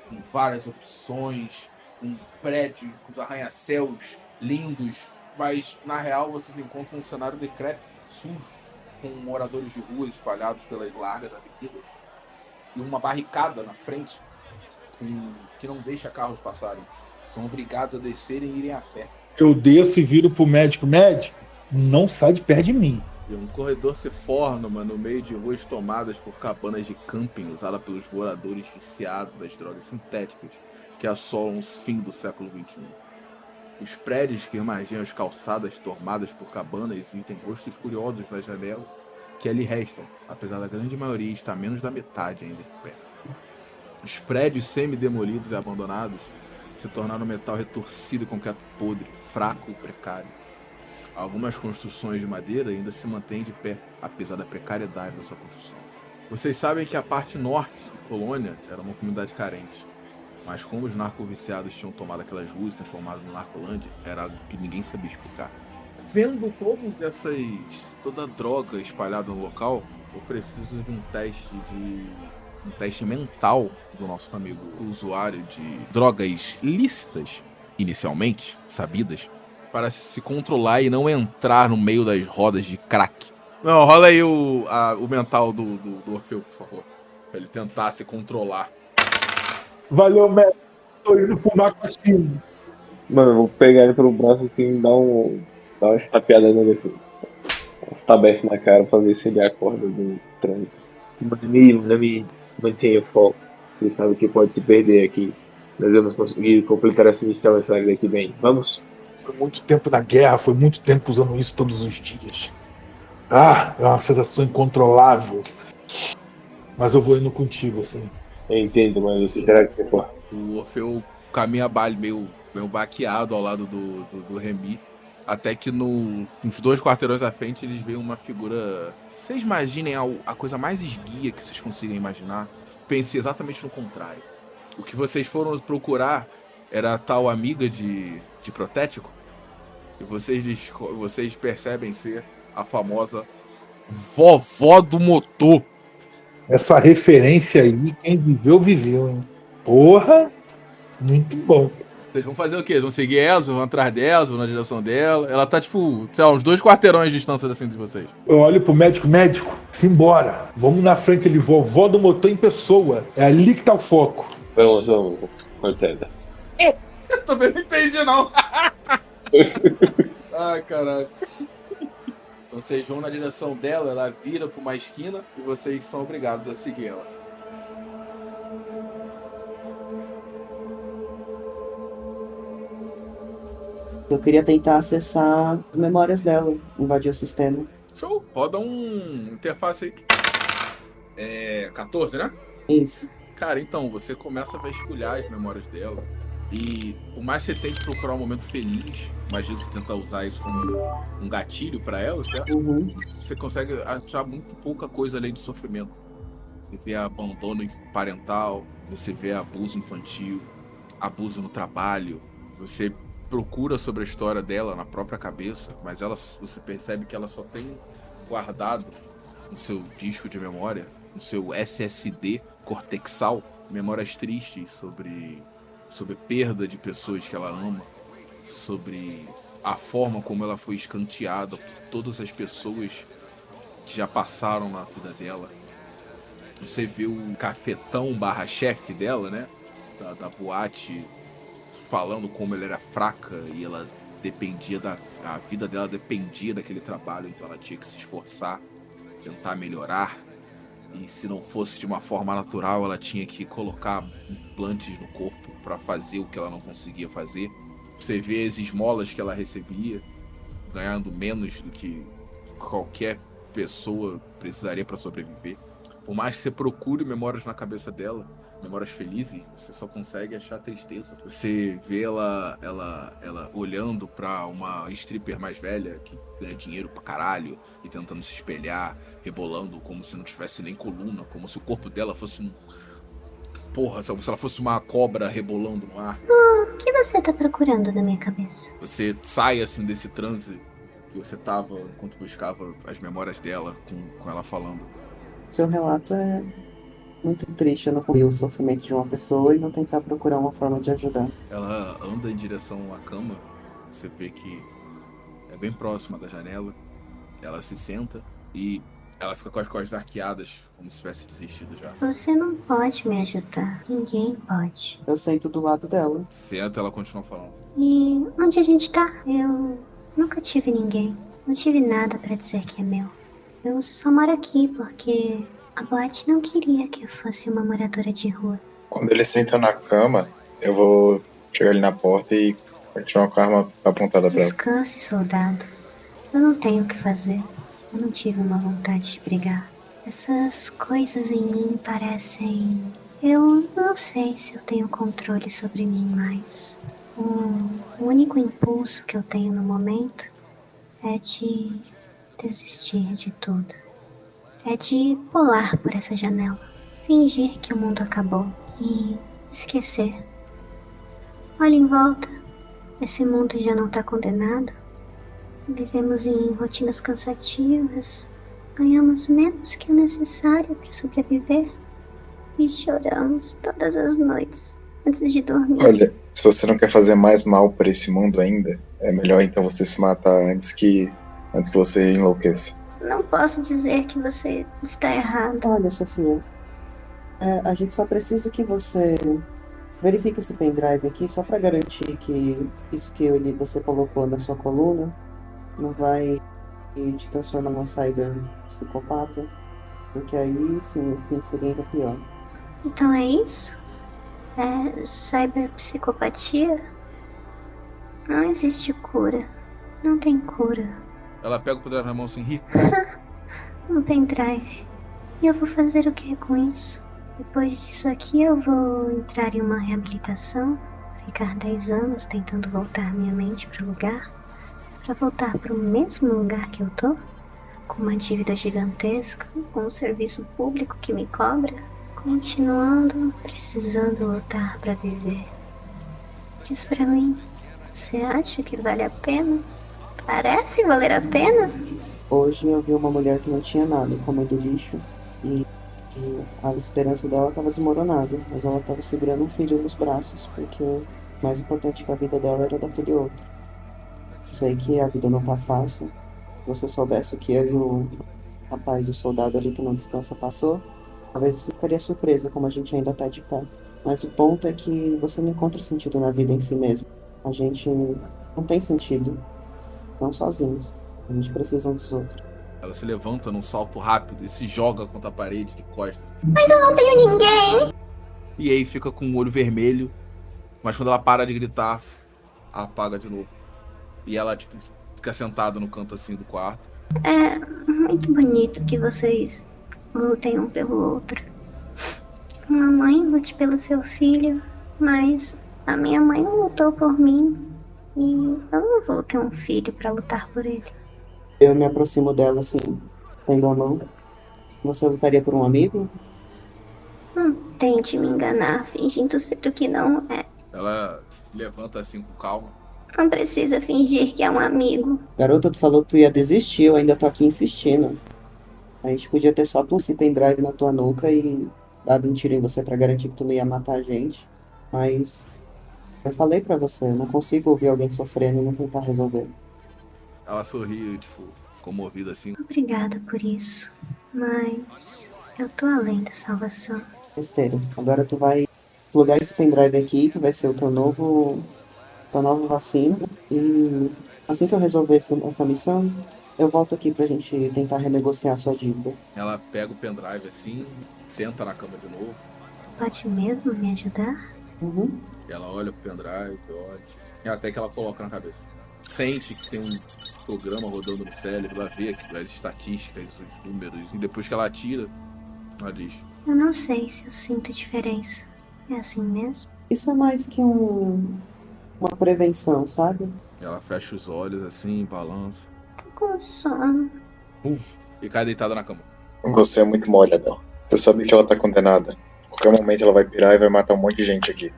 com várias opções, um prédio com os arranha-céus lindos, mas na real vocês encontram um cenário decrépito, sujo, com moradores de ruas espalhados pelas largas avenidas e uma barricada na frente que não deixa carros passarem. São obrigados a descerem e irem a pé. Eu desço e viro pro médico. Médico, não sai de perto de mim. E um corredor se forma no meio de ruas tomadas por cabanas de camping usada pelos moradores viciados das drogas sintéticas que assolam os fins do século XXI. Os prédios que margeiam as calçadas tomadas por cabanas existem rostos curiosos nas janelas que ali restam, apesar da grande maioria estar menos da metade ainda de pé. Os prédios semi-demolidos e abandonados se tornaram metal retorcido e concreto podre, fraco e precário. Algumas construções de madeira ainda se mantêm de pé, apesar da precariedade da sua construção. Vocês sabem que a parte norte da colônia era uma comunidade carente, mas como os narcoviciados tinham tomado aquelas ruas e transformado no Narcolândia, era algo que ninguém sabia explicar. Vendo toda a droga espalhada no local, eu preciso de um teste mental do nosso amigo usuário de drogas lícitas, inicialmente sabidas, para se controlar e não entrar no meio das rodas de crack. Não, rola aí o mental do Orfeu, por favor, pra ele tentar se controlar. Valeu, médico. Tô indo fumar caixinha. Mano, eu vou pegar ele pelo braço assim e dar uma estapeada nele assim. Uns tabefe na cara pra ver se ele acorda do trânsito. Mano, mantenha o foco. Você sabe que pode se perder aqui. Nós vamos conseguir completar essa missão e sair daqui bem. Vamos? Foi muito tempo na guerra, foi muito tempo usando isso todos os dias. Ah, é uma sensação incontrolável. Mas eu vou indo contigo, assim. Eu entendo, mas você terá que ser forte. O Orfeu caminha meio baqueado ao lado do Remy. Até que uns 2 quarteirões à frente eles veem uma figura. Vocês imaginem a coisa mais esguia que vocês conseguem imaginar. Pense exatamente no contrário. O que vocês foram procurar era a tal amiga de protético. E vocês percebem ser a famosa vovó do motor. Essa referência aí, quem viveu, hein? Porra! Muito bom. Vocês vão fazer o quê? Vão seguir ela? Vão atrás dela? Vão na direção dela? Ela tá, tipo, sei lá, uns 2 quarteirões de distância assim de vocês. Eu olho pro médico, simbora. Vamos na frente ali, vovó do motor em pessoa. É ali que tá o foco. Vamos, Cortella. Eu também não entendi, não. Ai, caralho. Então vocês vão na direção dela, ela vira pra uma esquina e vocês são obrigados a seguir ela. Eu queria tentar acessar as memórias dela, invadir o sistema. Show! Roda um interface aí. É 14, né? Isso. Cara, então, você começa a vasculhar as memórias dela. E por mais que você tente procurar um momento feliz, imagina que você tenta usar isso como um gatilho pra ela, certo? Uhum. Você consegue achar muito pouca coisa além de sofrimento. Você vê abandono parental, você vê abuso infantil, abuso no trabalho, você procura sobre a história dela na própria cabeça, mas você percebe que ela só tem guardado no seu disco de memória, no seu SSD cortexal, memórias tristes sobre perda de pessoas que ela ama, sobre a forma como ela foi escanteada por todas as pessoas que já passaram na vida dela. Você vê o cafetão barra chefe dela, né? Da boate, falando como ela era fraca e ela dependia a vida dela dependia daquele trabalho, então ela tinha que se esforçar, tentar melhorar. E se não fosse de uma forma natural, ela tinha que colocar implantes no corpo para fazer o que ela não conseguia fazer. Você vê as esmolas que ela recebia, ganhando menos do que qualquer pessoa precisaria para sobreviver. Por mais que você procure memórias na cabeça dela, memórias felizes, você só consegue achar tristeza. Você vê ela olhando pra uma stripper mais velha que ganha dinheiro pra caralho e tentando se espelhar, rebolando como se não tivesse nem coluna, como se o corpo dela fosse um... Porra, como se ela fosse uma cobra rebolando no ar. O que você tá procurando na minha cabeça? Você sai assim desse transe que você tava enquanto buscava as memórias dela com ela falando. Seu relato é muito triste. Eu não consigo o sofrimento de uma pessoa e não tentar procurar uma forma de ajudar. Ela anda em direção à cama. Você vê que é bem próxima da janela. Ela se senta e ela fica com as costas arqueadas, como se tivesse desistido já. Você não pode me ajudar. Ninguém pode. Eu sento do lado dela. Senta, ela continua falando. E onde a gente tá? Eu nunca tive ninguém. Não tive nada pra dizer que é meu. Eu só moro aqui porque a boate não queria que eu fosse uma moradora de rua. Quando ele senta na cama, eu vou chegar ali na porta e continuar com a arma apontada pra ela. Descanse, soldado. Eu não tenho o que fazer. Eu não tive uma vontade de brigar. Essas coisas em mim parecem... Eu não sei se eu tenho controle sobre mim mais. O único impulso que eu tenho no momento é de desistir de tudo. É de pular por essa janela. Fingir que o mundo acabou e esquecer. Olha em volta. Esse mundo já não tá condenado. Vivemos em rotinas cansativas. Ganhamos menos que o necessário para sobreviver. E choramos todas as noites antes de dormir. Olha, se você não quer fazer mais mal para esse mundo ainda, é melhor então você se matar antes que você enlouqueça. Não posso dizer que você está errado. Olha, Sofia, a gente só precisa que você verifique esse pendrive aqui só para garantir que isso que você colocou na sua coluna não vai te transformar numa cyber psicopata, porque aí sim o fim seria ainda pior. Então é isso? É cyberpsicopatia? Não existe cura. Não tem cura. Ela pega o pendrive na mão sem rir. Um pendrive. E eu vou fazer o que com isso? Depois disso aqui eu vou entrar em uma reabilitação, ficar 10 anos tentando voltar minha mente pro lugar, pra voltar pro mesmo lugar que eu tô, com uma dívida gigantesca, com um serviço público que me cobra, continuando precisando lutar pra viver. Diz pra mim, você acha que vale a pena? Parece valer a pena? Hoje eu vi uma mulher que não tinha nada, comendo lixo, e a esperança dela estava desmoronada, mas ela estava segurando um filho nos braços, porque o mais importante que a vida dela era daquele outro. Sei que a vida não tá fácil. Se você soubesse o que eu e o rapaz, o soldado ali que não descansa passou, talvez você ficaria surpresa como a gente ainda tá de pé. Mas o ponto é que você não encontra sentido na vida em si mesmo. A gente não tem sentido, não sozinhos. A gente precisa um dos outros. Ela se levanta num salto rápido e se joga contra a parede de costas. Mas eu não tenho ninguém! E aí fica com o olho vermelho, mas quando ela para de gritar, apaga de novo. E ela, tipo, fica sentada no canto assim do quarto. É muito bonito que vocês lutem um pelo outro. Uma mãe lute pelo seu filho, mas a minha mãe não lutou por mim. E eu não vou ter um filho pra lutar por ele. Eu me aproximo dela assim, estendo a mão. Você lutaria por um amigo? Não tente me enganar, fingindo ser o que não é. Ela levanta assim com calma. Não precisa fingir que é um amigo. Garota, tu falou que tu ia desistir, eu ainda tô aqui insistindo. A gente podia ter só posto esse pendrive na tua nuca e dado um tiro em você pra garantir que tu não ia matar a gente. Mas eu falei pra você, eu não consigo ouvir alguém sofrendo e não tentar resolver. Ela sorri, tipo, comovida assim. Obrigada por isso. Mas Eu tô além da salvação. Besteira. Agora tu vai plugar esse pendrive aqui, que vai ser o tua nova vacina. E assim que eu resolver essa missão, eu volto aqui pra gente tentar renegociar a sua dívida. Ela pega o pendrive assim, senta na cama de novo. Pode mesmo me ajudar? Uhum. Ela olha pro pendrive, olha. E até que ela coloca na cabeça. Sente que tem um programa rodando no cérebro, ela vê aqui as estatísticas, os números. E depois que ela atira, ela diz: Eu não sei se eu sinto diferença. É assim mesmo? Isso é mais que uma prevenção, sabe? Ela fecha os olhos assim, balança. Tô com sono. E cai deitada na cama. Você é muito mole, Adel. Você sabe que ela tá condenada. A qualquer momento ela vai pirar e vai matar um monte de gente aqui.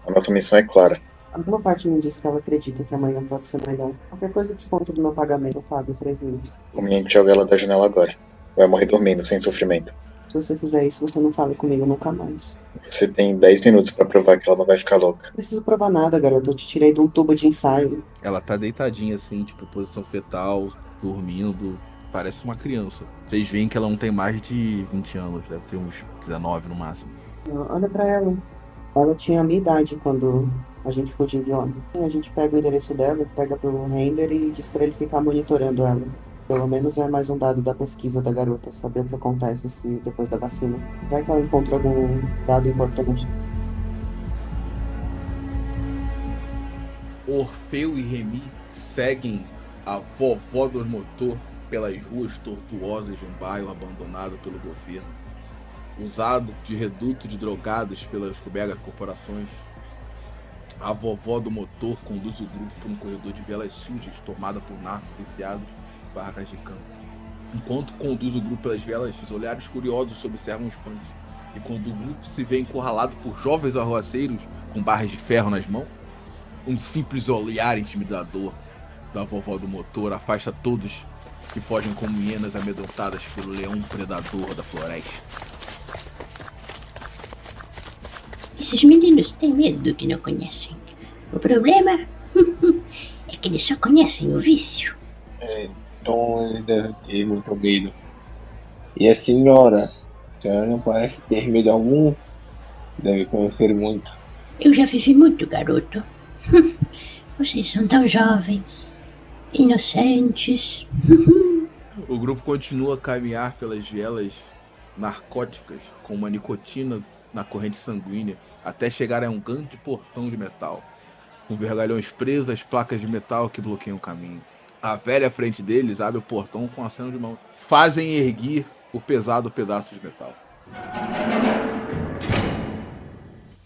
A nossa missão é clara. A boa parte me diz que ela acredita que amanhã pode ser melhor. Qualquer coisa desconta do meu pagamento, eu pago e previno. A gente joga ela da janela agora. Vai morrer dormindo, sem sofrimento. Se você fizer isso, você não fala comigo nunca mais. Você tem 10 minutos pra provar que ela não vai ficar louca. Não preciso provar nada, garoto. Eu te tirei de um tubo de ensaio. Ela tá deitadinha assim, tipo, posição fetal, dormindo. Parece uma criança. Vocês veem que ela não tem mais de 20 anos, deve ter uns 19 no máximo. Olha pra ela. Ela tinha a minha idade quando a gente fugiu de lá. A gente pega o endereço dela, entrega pro render e diz pra ele ficar monitorando ela. Pelo menos é mais um dado da pesquisa da garota, saber o que acontece depois da vacina. Vai que ela encontra algum dado importante. Orfeu e Remy seguem a vovó do motor pelas ruas tortuosas de um bairro abandonado pelo governo, usado de reduto de drogados pelas mega corporações. A vovó do motor conduz o grupo por um corredor de vielas sujas tomada por narcos viciados e barracas de campo. Enquanto conduz o grupo pelas vielas, os olhares curiosos observam os punks. E quando o grupo se vê encurralado por jovens arruaceiros com barras de ferro nas mãos, um simples olhar intimidador da vovó do motor afasta todos que fogem como hienas amedrontadas pelo leão predador da floresta. Esses meninos têm medo do que não conhecem. O problema é que eles só conhecem o vício. Então ele deve ter muito medo. E a senhora não parece ter medo algum. Deve conhecer muito. Eu já vivi muito, garoto. Vocês são tão jovens, inocentes. O grupo continua a caminhar pelas vielas narcóticas com uma nicotina na corrente sanguínea até chegar a um grande portão de metal, com vergalhões presos às placas de metal que bloqueiam o caminho. A velha à frente deles abre o portão com aceno de mão. Fazem erguer o pesado pedaço de metal.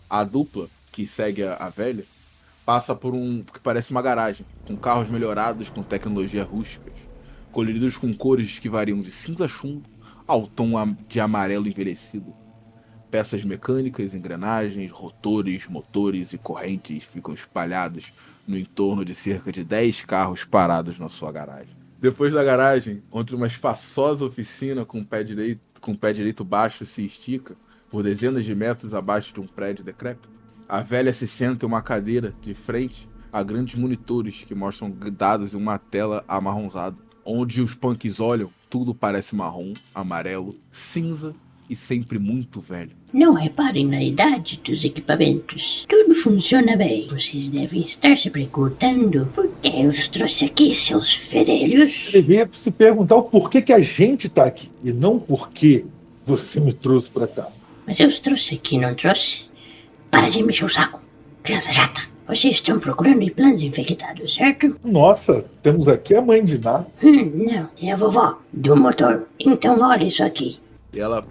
A dupla, que segue a velha, passa por que parece uma garagem, com carros melhorados com tecnologia rústicas, coloridos com cores que variam de cinza chumbo ao tom de amarelo envelhecido. Peças mecânicas, engrenagens, rotores, motores e correntes ficam espalhados no entorno de cerca de 10 carros parados na sua garagem. Depois da garagem, onde uma espaçosa oficina com o pé direito baixo se estica por dezenas de metros abaixo de um prédio decrépito, a velha se senta em uma cadeira de frente a grandes monitores que mostram dados em uma tela amarronzada. Onde os punks olham, tudo parece marrom, amarelo, cinza e sempre muito velho. Não reparem na idade dos equipamentos. Tudo funciona bem. Vocês devem estar se perguntando por que eu os trouxe aqui, seus fedelhos. Devia se perguntar o porquê que a gente tá aqui e não por que você me trouxe pra cá. Mas eu os trouxe aqui, não trouxe? Para de mexer o saco, criança chata. Vocês estão procurando implants infectados, certo? Nossa, temos aqui a mãe de Ná. Não, é a vovó do motor. Então olha isso aqui. E ela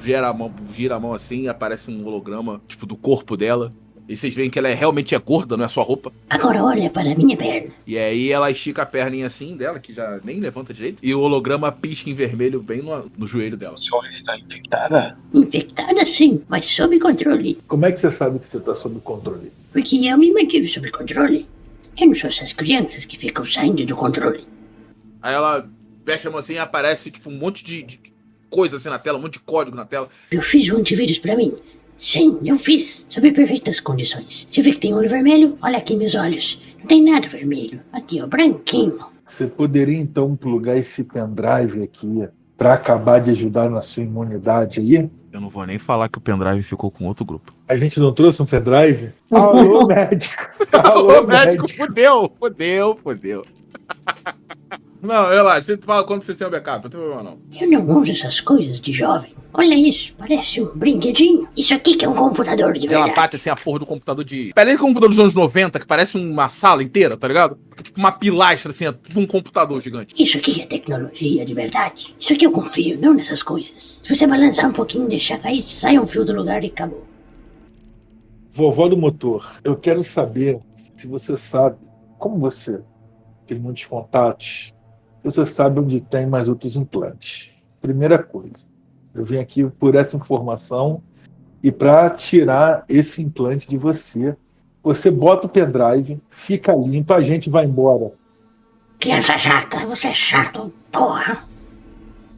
gira a mão assim e aparece um holograma, tipo, do corpo dela. E vocês veem que ela realmente é gorda, não é só roupa. Agora olha para a minha perna. E aí ela estica a perninha assim dela, que já nem levanta direito. E o holograma pisca em vermelho bem no joelho dela. A senhora está infectada? Infectada sim, mas sob controle. Como é que você sabe que você tá sob controle? Porque eu me mantive sob controle. Eu não sou essas crianças que ficam saindo do controle. Aí ela fecha a mão assim e aparece tipo um monte de coisa assim na tela, um monte de código na tela. Eu fiz um antivírus pra mim. Sim, eu fiz. Sob perfeitas condições. Você vê que tem olho vermelho? Olha aqui meus olhos. Não tem nada vermelho. Aqui, ó, branquinho. Você poderia então plugar esse pendrive aqui pra acabar de ajudar na sua imunidade aí? Eu não vou nem falar que o pendrive ficou com outro grupo. A gente não trouxe um pendrive? Alô, médico! Alô, médico! Fudeu. Não, relaxa, você fala quando vocês têm o backup, não tem problema não. Eu não uso essas coisas de jovem. Olha isso, parece um brinquedinho. Isso aqui que é um computador de Ela verdade. bate assim a porra do computador de... Parece que é um computador dos anos 90, que parece uma sala inteira, tá ligado? Tipo uma pilastra assim, é tipo um computador gigante. Isso aqui é tecnologia de verdade. Isso aqui eu confio, não nessas coisas. Se você balançar um pouquinho, deixar cair, sai um fio do lugar e acabou. Vovó do motor, eu quero saber se você sabe, como você tem muitos contatos, você sabe onde tem mais outros implantes. Primeira coisa, eu vim aqui por essa informação e para tirar esse implante de você. Você bota o pendrive, fica limpo, a gente vai embora. Criança chata, você é chato, porra.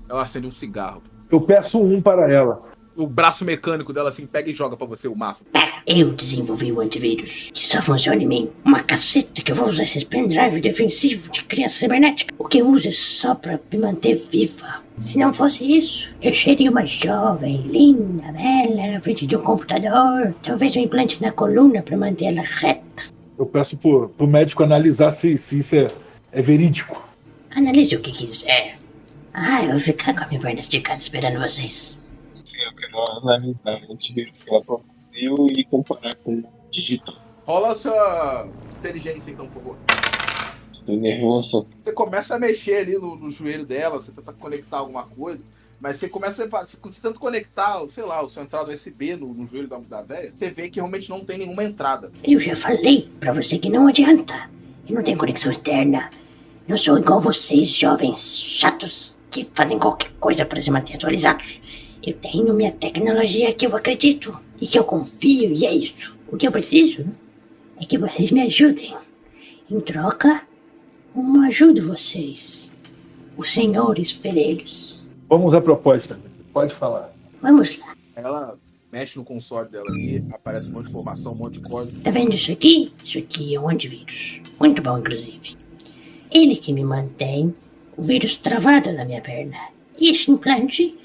Ela acende um cigarro. Eu peço um para ela. O braço mecânico dela assim pega e joga pra você o maço. Eu desenvolvi o antivírus, que só funciona em mim. Uma caceta que eu vou usar esses pendrive defensivo de criança cibernética. O que eu uso é só pra me manter viva. Se não fosse isso, eu seria uma jovem, linda, bela, na frente de um computador. Talvez um implante na coluna pra manter ela reta. Eu peço pro médico analisar se isso é verídico. Analise o que quiser. Eu vou ficar com a minha perna esticada esperando vocês. Eu quero analisar o antivírus que ela produziu e comparar com o digital. Rola a sua inteligência então, por favor. Estou nervoso. Você começa a mexer ali no joelho dela, você tenta conectar alguma coisa, mas você começa você tenta conectar, sei lá, o seu entrada USB no joelho da velha, você vê que realmente não tem nenhuma entrada. Eu já falei pra você que não adianta. Eu não tenho conexão externa. Não sou igual vocês, jovens chatos, que fazem qualquer coisa pra se manter atualizados. Eu tenho minha tecnologia que eu acredito e que eu confio, e é isso. O que eu preciso é que vocês me ajudem. Em troca, eu ajudo vocês, os senhores fedelhos. Vamos à proposta, pode falar. Vamos lá. Ela mexe no console dela ali, aparece um monte de informação, um monte de código. Tá vendo isso aqui? Isso aqui é um antivírus. Muito bom, inclusive. Ele que me mantém o vírus travado na minha perna. E este implante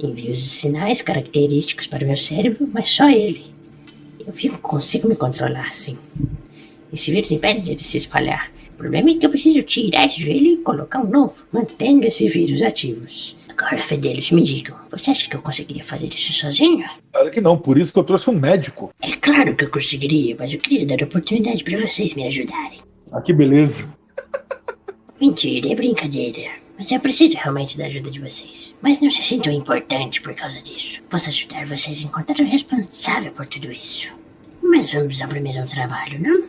envia os sinais característicos para o meu cérebro, mas só ele. Eu consigo me controlar assim. Esse vírus impede de ele se espalhar. O problema é que eu preciso tirar esse joelho e colocar um novo, mantendo esse vírus ativos. Agora, Fedelos, me digam, você acha que eu conseguiria fazer isso sozinho? Claro que não, por isso que eu trouxe um médico. É claro que eu conseguiria, mas eu queria dar oportunidade para vocês me ajudarem. Ah, que beleza. Mentira, é brincadeira. Mas eu preciso realmente da ajuda de vocês. Mas não se sintam importante por causa disso. Posso ajudar vocês a encontrar o responsável por tudo isso. Mas vamos ao primeiro trabalho, não?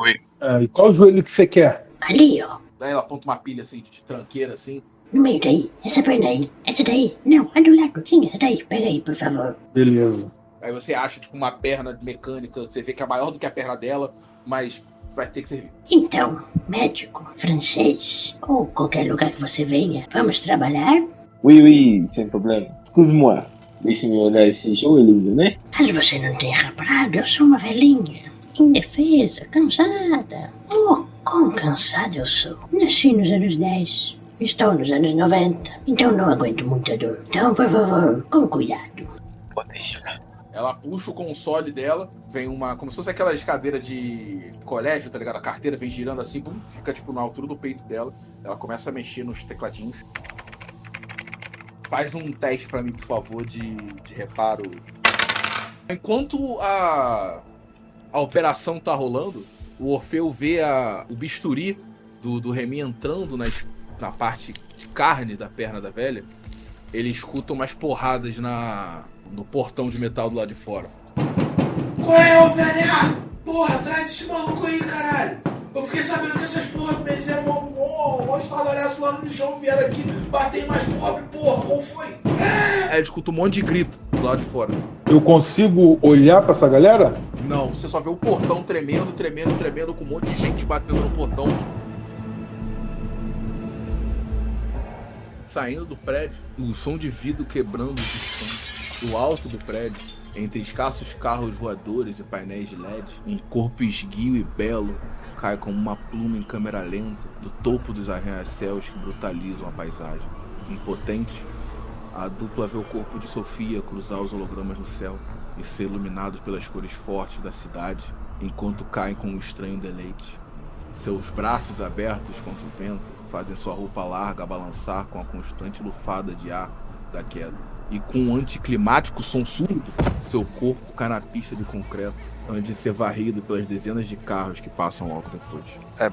Oi. E qual joelho que você quer? Ali, ó. Daí ela aponta uma pilha assim, de tranqueira assim. No meio daí. Essa perna aí. Essa daí. Não, a do lado. Sim, essa daí. Pega aí, por favor. Beleza. Aí você acha tipo uma perna mecânica, você vê que é maior do que a perna dela, mas vai ter que servir. Então, médico, francês, ou qualquer lugar que você venha, vamos trabalhar? Oui, sem problema. Excuse-moi. Deixa-me olhar esse joelhinho, né? Caso você não tenha reparado, eu sou uma velhinha, indefesa, cansada. Oh, quão cansada eu sou. Nasci nos anos 10, estou nos anos 90, então não aguento muita dor. Então, por favor, com cuidado. Pode deixar. Ela puxa o console dela, vem uma... como se fosse aquelas cadeiras de colégio, tá ligado? A carteira vem girando assim, bum, fica tipo na altura do peito dela. Ela começa a mexer nos tecladinhos. Faz um teste pra mim, por favor, de reparo. Enquanto a operação tá rolando, o Orfeu vê o bisturi do Remy entrando na parte de carne da perna da velha. Ele escuta umas porradas no portão de metal do lado de fora. Qual é, ô velha? Porra, traz esse maluco aí, caralho. Eu fiquei sabendo que essas porra me fizeram um estardalhaço lá no lixão, vieram aqui bater mais pobre, porra, qual foi? Aí ele escuta um monte de grito do lado de fora. Eu consigo olhar pra essa galera? Não, você só vê o portão tremendo, com um monte de gente batendo no portão. Saindo do prédio, o som de vidro quebrando de som. Do alto do prédio, entre escassos carros voadores e painéis de LED, um corpo esguio e belo cai como uma pluma em câmera lenta do topo dos arranha-céus que brutalizam a paisagem. Impotente, A dupla vê o corpo de Sofia cruzar os hologramas no céu e ser iluminado pelas cores fortes da cidade, enquanto caem com um estranho deleite. Seus braços abertos contra o vento fazem sua roupa larga balançar com a constante lufada de ar da queda. E com um anticlimático som surdo, seu corpo cai na pista de concreto, antes de ser varrido pelas dezenas de carros que passam logo depois.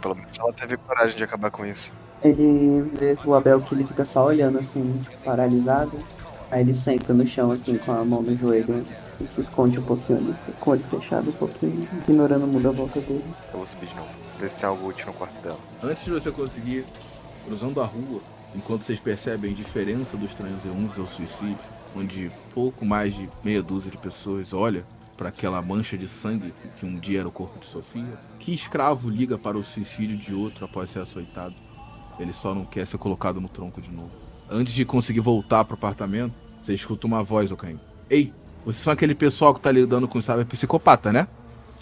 Pelo menos ela teve coragem de acabar com isso. Ele vê o Abel que ele fica só olhando assim, tipo, paralisado. Aí ele senta no chão assim com a mão no joelho e se esconde um pouquinho ali, fica com o olho fechado um pouquinho, ignorando o mundo à volta dele. Eu vou subir de novo, ver se tem algo útil no quarto dela. Antes de você conseguir, cruzando a rua, enquanto vocês percebem a diferença dos transeuntes ao suicídio, onde pouco mais de meia dúzia de pessoas olha para aquela mancha de sangue que um dia era o corpo de Sofia, que escravo liga para o suicídio de outro após ser açoitado? Ele só não quer ser colocado no tronco de novo. Antes de conseguir voltar pro apartamento, você escuta uma voz, Caim. Ei, vocês são aquele pessoal que tá lidando com, sabe, psicopata, né?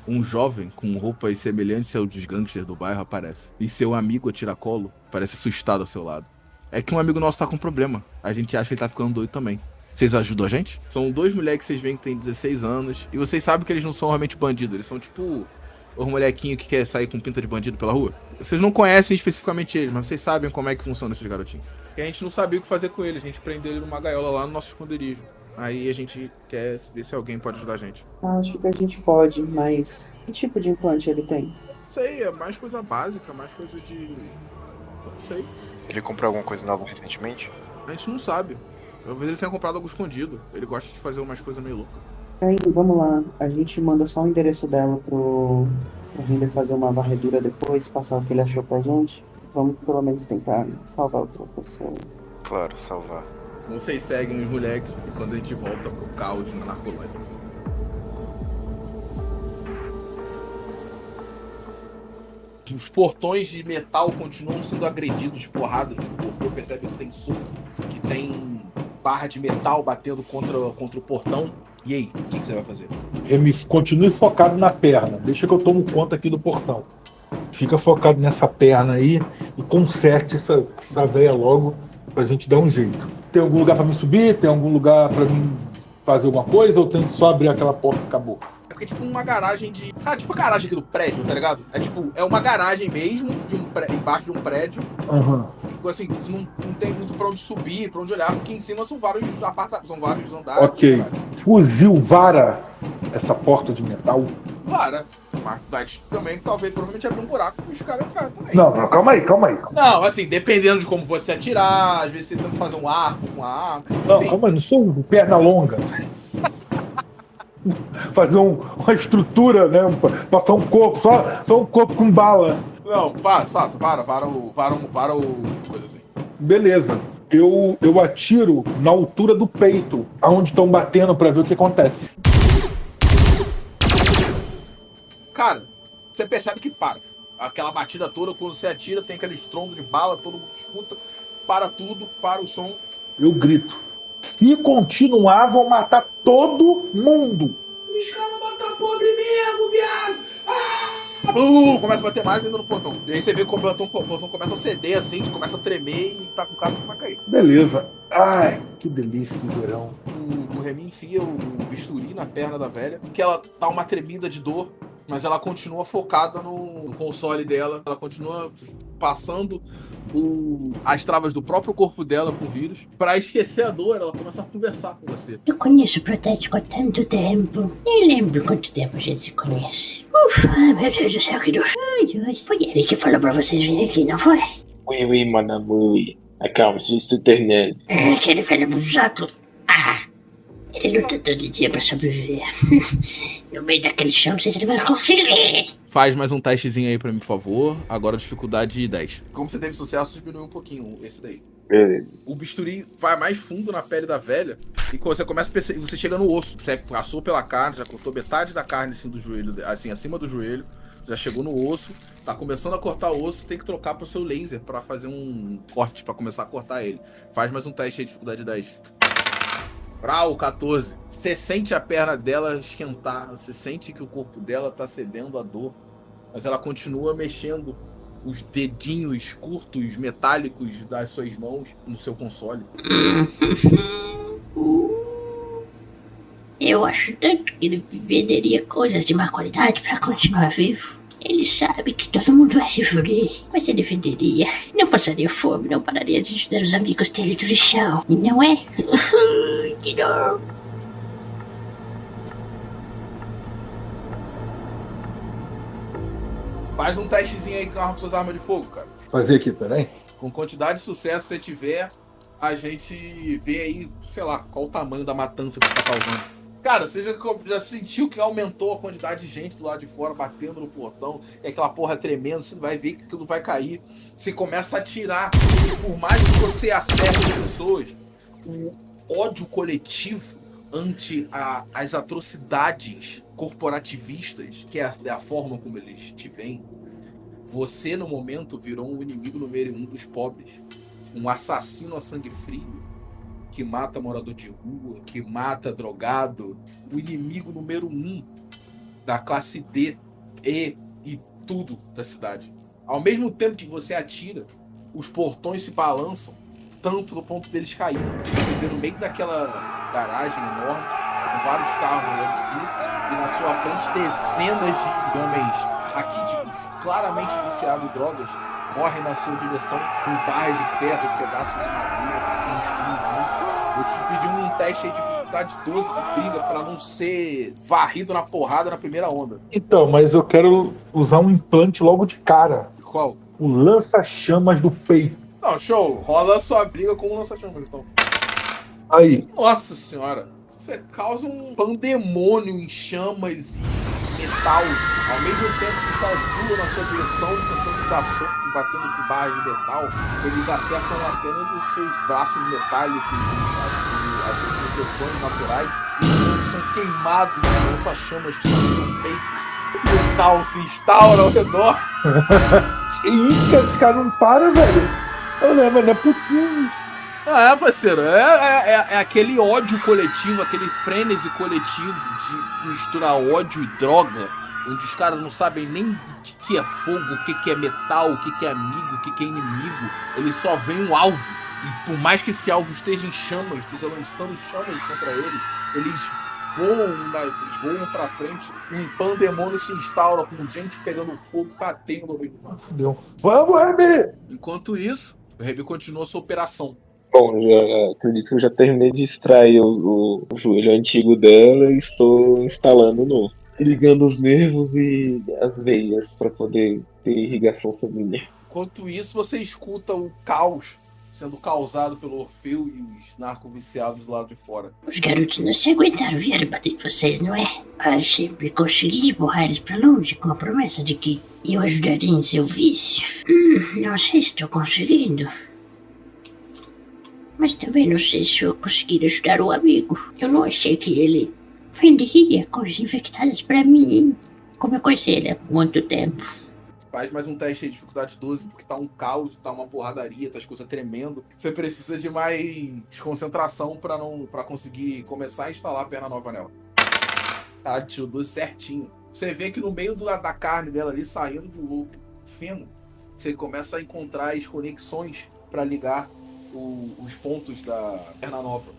Um jovem com roupas semelhantes ao dos gangsters do bairro aparece. E seu amigo a tiracolo parece assustado ao seu lado. É que um amigo nosso tá com problema. A gente acha que ele tá ficando doido também. Vocês ajudam a gente? São dois moleques que vocês veem que tem 16 anos. E vocês sabem que eles não são realmente bandidos. Eles são tipo os molequinhos que quer sair com pinta de bandido pela rua. Vocês não conhecem especificamente eles, mas vocês sabem como é que funciona esses garotinhos. E a gente não sabia o que fazer com eles. A gente prendeu ele numa gaiola lá no nosso esconderijo. Aí a gente quer ver se alguém pode ajudar a gente. Acho que a gente pode, mas que tipo de implante ele tem? Não sei, é mais coisa básica, mais coisa de... Não sei. Ele comprou alguma coisa nova recentemente? A gente não sabe. Talvez ele tenha comprado algo escondido. Ele gosta de fazer umas coisas meio loucas. Aí, vamos lá. A gente manda só o endereço dela pro Render fazer uma varredura depois, passar o que ele achou pra gente. Vamos pelo menos tentar salvar outra pessoa. Claro, salvar. Vocês seguem os moleques e quando a gente volta pro caos na Narcolândia. Os portões de metal continuam sendo agredidos de porrada. O Orfeu percebe que tem soco, que tem barra de metal batendo contra o portão. E aí, o que você vai fazer? Continue focado na perna. Deixa que eu tomo conta aqui do portão. Fica focado nessa perna aí e conserte essa véia logo pra gente dar um jeito. Tem algum lugar pra me subir? Tem algum lugar pra mim fazer alguma coisa? Ou tem que só abrir aquela porta e acabou? É porque é tipo uma garagem de... Ah, tipo a garagem aqui do prédio, tá ligado? É tipo, é uma garagem mesmo, embaixo de um prédio. Aham. Tipo assim, você não tem muito pra onde subir, pra onde olhar, porque em cima são vários apartamentos, são vários andares. Ok. Fuzil vara essa porta de metal? Vara. Mas vai também, provavelmente abrir um buraco pros caras entrarem também. Não, calma aí. Não, assim, dependendo de como você atirar, às vezes você tenta fazer um arco com a arma. Não, calma aí, não sou um perna longa. Fazer uma estrutura, né? Passar um corpo, só um corpo com bala. Não, faça, vara o coisa assim. Beleza. Eu atiro na altura do peito, aonde estão batendo pra ver o que acontece. Cara, você percebe que para. Aquela batida toda, quando você atira, tem aquele estrondo de bala, todo mundo escuta, para tudo, para o som. Eu grito. Se continuar, vão matar todo mundo. Os caras matam pobre mesmo, viado! Começa a bater mais ainda no portão. E aí você vê como o portão começa a ceder, assim, começa a tremer e tá com o cara que vai cair. Beleza. Ai, que delícia o verão. O Remy enfia o bisturi na perna da velha, que ela dá uma tremida de dor, mas ela continua focada no console dela. Ela continua passando as travas do próprio corpo dela pro vírus. Pra esquecer a dor, ela começa a conversar com você. Eu conheço o Protético há tanto tempo. Nem lembro quanto tempo a gente se conhece. Meu Deus do céu, que dor. Ai. Foi ele que falou pra vocês virem aqui, não foi? Oui, madame, oui. Acalme, estou terminando. Aquele velho abusado. Ele luta todo dia pra sobreviver. No meio daquele chão, não sei se ele vai conseguir. Faz mais um testezinho aí pra mim, por favor. Agora dificuldade 10. Como você teve sucesso, diminuiu um pouquinho esse daí. Beleza. O bisturi vai mais fundo na pele da velha e quando você começa a perceber, você chega no osso. Você passou pela carne, já cortou metade da carne assim do joelho, assim, acima do joelho. Já chegou no osso, tá começando a cortar o osso, tem que trocar pro seu laser pra fazer um corte, pra começar a cortar ele. Faz mais um teste aí, dificuldade 10. 14. Você sente a perna dela esquentar, você sente que o corpo dela tá cedendo à dor, mas ela continua mexendo os dedinhos curtos, metálicos das suas mãos no seu console. Eu acho tanto que ele venderia coisas de má qualidade pra continuar vivo. Ele sabe que todo mundo vai se fuder, mas ele venderia. Não passaria fome, não pararia de ajudar os amigos dele do lixão. Não é? Que dor. Faz um testezinho aí com suas armas de fogo, cara. Fazer aqui, peraí. Com quantidade de sucesso que você tiver, a gente vê aí, sei lá, qual o tamanho da matança que você tá causando. Cara, você já sentiu que aumentou a quantidade de gente do lado de fora, batendo no portão, e aquela porra tremendo, você vai ver que aquilo vai cair. Você começa a atirar, e por mais que você acerte as pessoas, o ódio coletivo ante as atrocidades corporativistas, que é a forma como eles te veem, você, no momento, virou um inimigo número 1 dos pobres. Um assassino a sangue frio, que mata morador de rua, que mata drogado. O inimigo número 1 da classe D e tudo da cidade. Ao mesmo tempo que você atira, os portões se balançam, tanto do ponto deles caírem. Você vê no meio daquela garagem enorme, com vários carros lá de si, e na sua frente dezenas de homens raquíticos, claramente viciados em drogas, correm na sua direção com barras de ferro, pedaços de madeira, um espinho. Eu te pedi um teste aí de dificuldade 12 de briga pra não ser varrido na porrada na primeira onda. Então, mas eu quero usar um implante logo de cara. Qual? O lança-chamas do peito. Não, show. Rola a sua briga com o lança-chamas, então. Aí. Nossa senhora. Você causa um pandemônio em chamas e metal. Ao mesmo tempo que os caras pulam na sua direção, tentando te dar soco, batendo com barras de metal, eles acertam apenas os seus braços metálicos, as suas proteções naturais, e são queimados de lança-chamas que estão no seu peito. O metal se instaura ao redor. Que isso, cara? Esse cara não para, velho. Não é possível. Parceiro, é aquele ódio coletivo, aquele frenesi coletivo de misturar ódio e droga, onde os caras não sabem nem o que é fogo, o que é metal, o que é amigo, o que é inimigo. Eles só veem um alvo. E por mais que esse alvo esteja em chamas, esteja lançando chamas contra ele, eles voam pra frente, um pandemônio se instaura com gente pegando fogo, batendo no meio do mar. Fudeu. Vamos, Remy! Enquanto isso, o Remy continua sua operação. Bom, já acredito que eu já terminei de extrair o joelho antigo dela e estou instalando o novo. Ligando os nervos e as veias para poder ter irrigação sanguínea. Enquanto isso, você escuta o caos sendo causado pelo Orfeu e os narco-viciados do lado de fora. Os garotos não se aguentaram, vieram bater em vocês, não é? Mas sempre consegui empurrar eles pra longe com a promessa de que eu ajudaria em seu vício. Não sei se estou conseguindo. Mas também não sei se eu conseguir ajudar o amigo. Eu não achei que ele venderia coisas infectadas pra mim, como eu conheci ele há muito tempo. Faz mais um teste aí de dificuldade 12, porque tá um caos, tá uma porradaria, tá as coisas tremendo. Você precisa de mais concentração pra conseguir começar a instalar a perna nova nela. Ela tirou 12 certinho. Você vê que no meio da carne dela ali, saindo do feno, você começa a encontrar as conexões pra ligar os pontos da perna nova.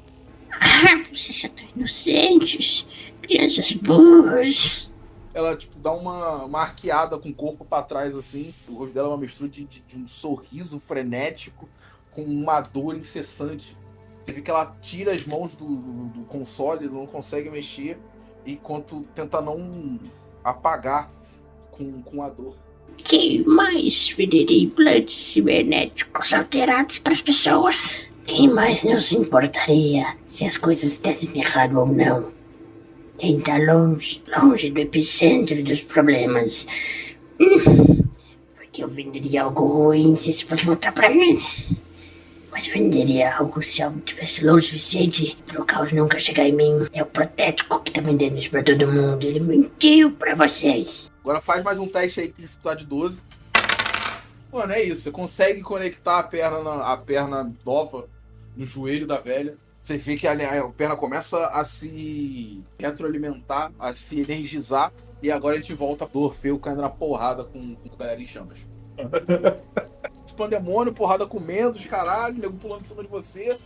Vocês são tão inocentes, crianças burras. Ela, dá uma arqueada com o corpo pra trás, assim. O rosto dela é uma mistura de um sorriso frenético com uma dor incessante. Você vê que ela tira as mãos do console, não consegue mexer, enquanto tenta não apagar com a dor. Quem mais venderia implantes cibernéticos alterados para as pessoas? Quem mais não se importaria se as coisas dessem errado ou não? Quem tá longe do epicentro dos problemas. Porque eu venderia algo ruim se isso pode voltar pra mim. Mas venderia algo se algo tivesse longe o suficiente pro caos nunca chegar em mim. É o Protético que tá vendendo isso pra todo mundo. Ele mentiu pra vocês. Agora faz mais um teste aí de dificuldade 12. Mano, é isso. Você consegue conectar a perna nova no joelho da velha. Você vê que a perna começa a se retroalimentar, a se energizar. E agora a gente volta do Orfeu caindo na porrada com a galera em chamas. Pandemônio, porrada comendo, os caralho, nego pulando em cima de você.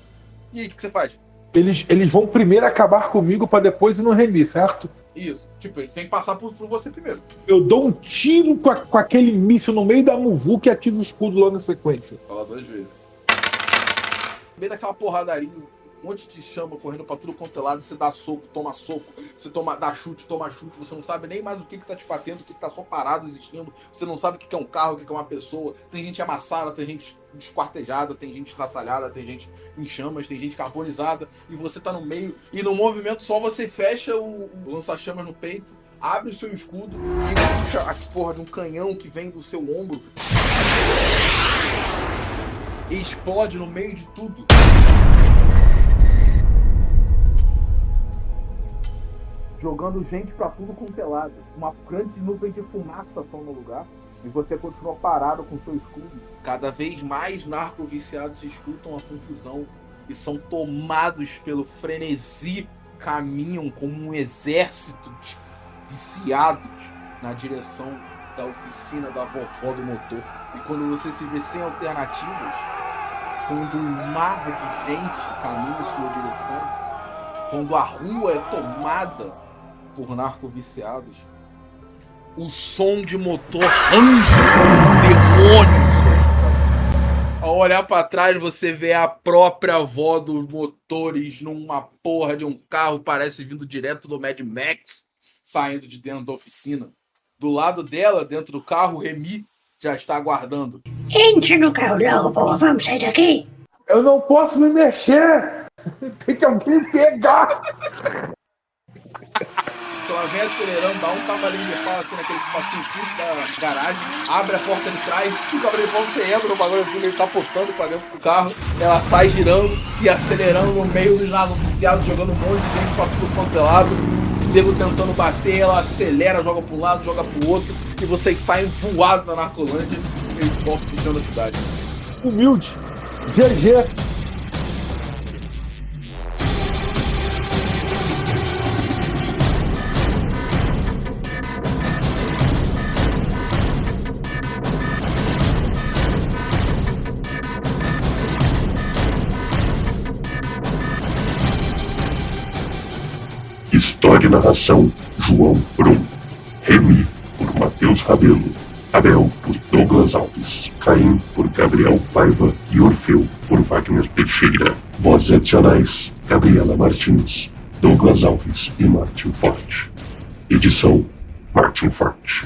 E aí, o que você faz? Eles vão primeiro acabar comigo pra depois ir no Remy, certo? Isso. Tipo, ele tem que passar por você primeiro. Eu dou um tiro com aquele míssil no meio da muvuca e ativo o escudo logo na sequência. Fala 2 vezes. No meio daquela porradaria, um monte de chama correndo pra tudo quanto é lado, você dá soco, você dá chute, toma chute, você não sabe nem mais o que tá te batendo, o que tá só parado existindo, você não sabe o que é um carro, o que é uma pessoa, tem gente amassada, tem gente desquartejada, tem gente estraçalhada, tem gente em chamas, tem gente carbonizada, e você tá no meio, e no movimento só você fecha o lança-chamas no peito, abre o seu escudo, e puxa a porra de um canhão que vem do seu ombro, e explode no meio de tudo. Jogando gente pra tudo quanto é lado. Uma grande nuvem de fumaça passou no lugar. E você continua parado com seu escudo. Cada vez mais narco-viciados escutam a confusão e são tomados pelo frenesi. Caminham como um exército de viciados na direção da oficina da vovó do motor. E quando você se vê sem alternativas, quando um mar de gente caminha em sua direção, quando a rua é tomada por narco-viciados, o som de motor range um demônio. Ao olhar pra trás, você vê a própria avó dos motores numa porra de um carro, parece vindo direto do Mad Max, saindo de dentro da oficina. Do lado dela, dentro do carro, o Remy já está aguardando. Entre no carro logo, pô. Vamos sair daqui. Eu não posso me mexer. Tem que alguém pegar. Ela vem acelerando, dá um cavalinho de pau assim naquele espacinho curto da garagem, abre a porta de trás, o cavalinho de pau você entra no bagulho assim, meio capotando pra dentro do carro, ela sai girando e acelerando no meio dos lados oficiados, jogando um monte de gente pra tudo quanto é lado, o nego tentando bater, ela acelera, joga pra um lado, joga pro outro, e vocês saem voados da Narcolândia e voltam pro centro da cidade. Humilde. GG. História e narração, João Brum. Remy, por Matheus Rabelo. Abel, por Douglas Alves. Caim, por Gabriel Paiva. E Orfeu, por Wagner Teixeira. Vozes adicionais, Gabriela Martins, Douglas Alves e Martin Forte. Edição, Martin Forte.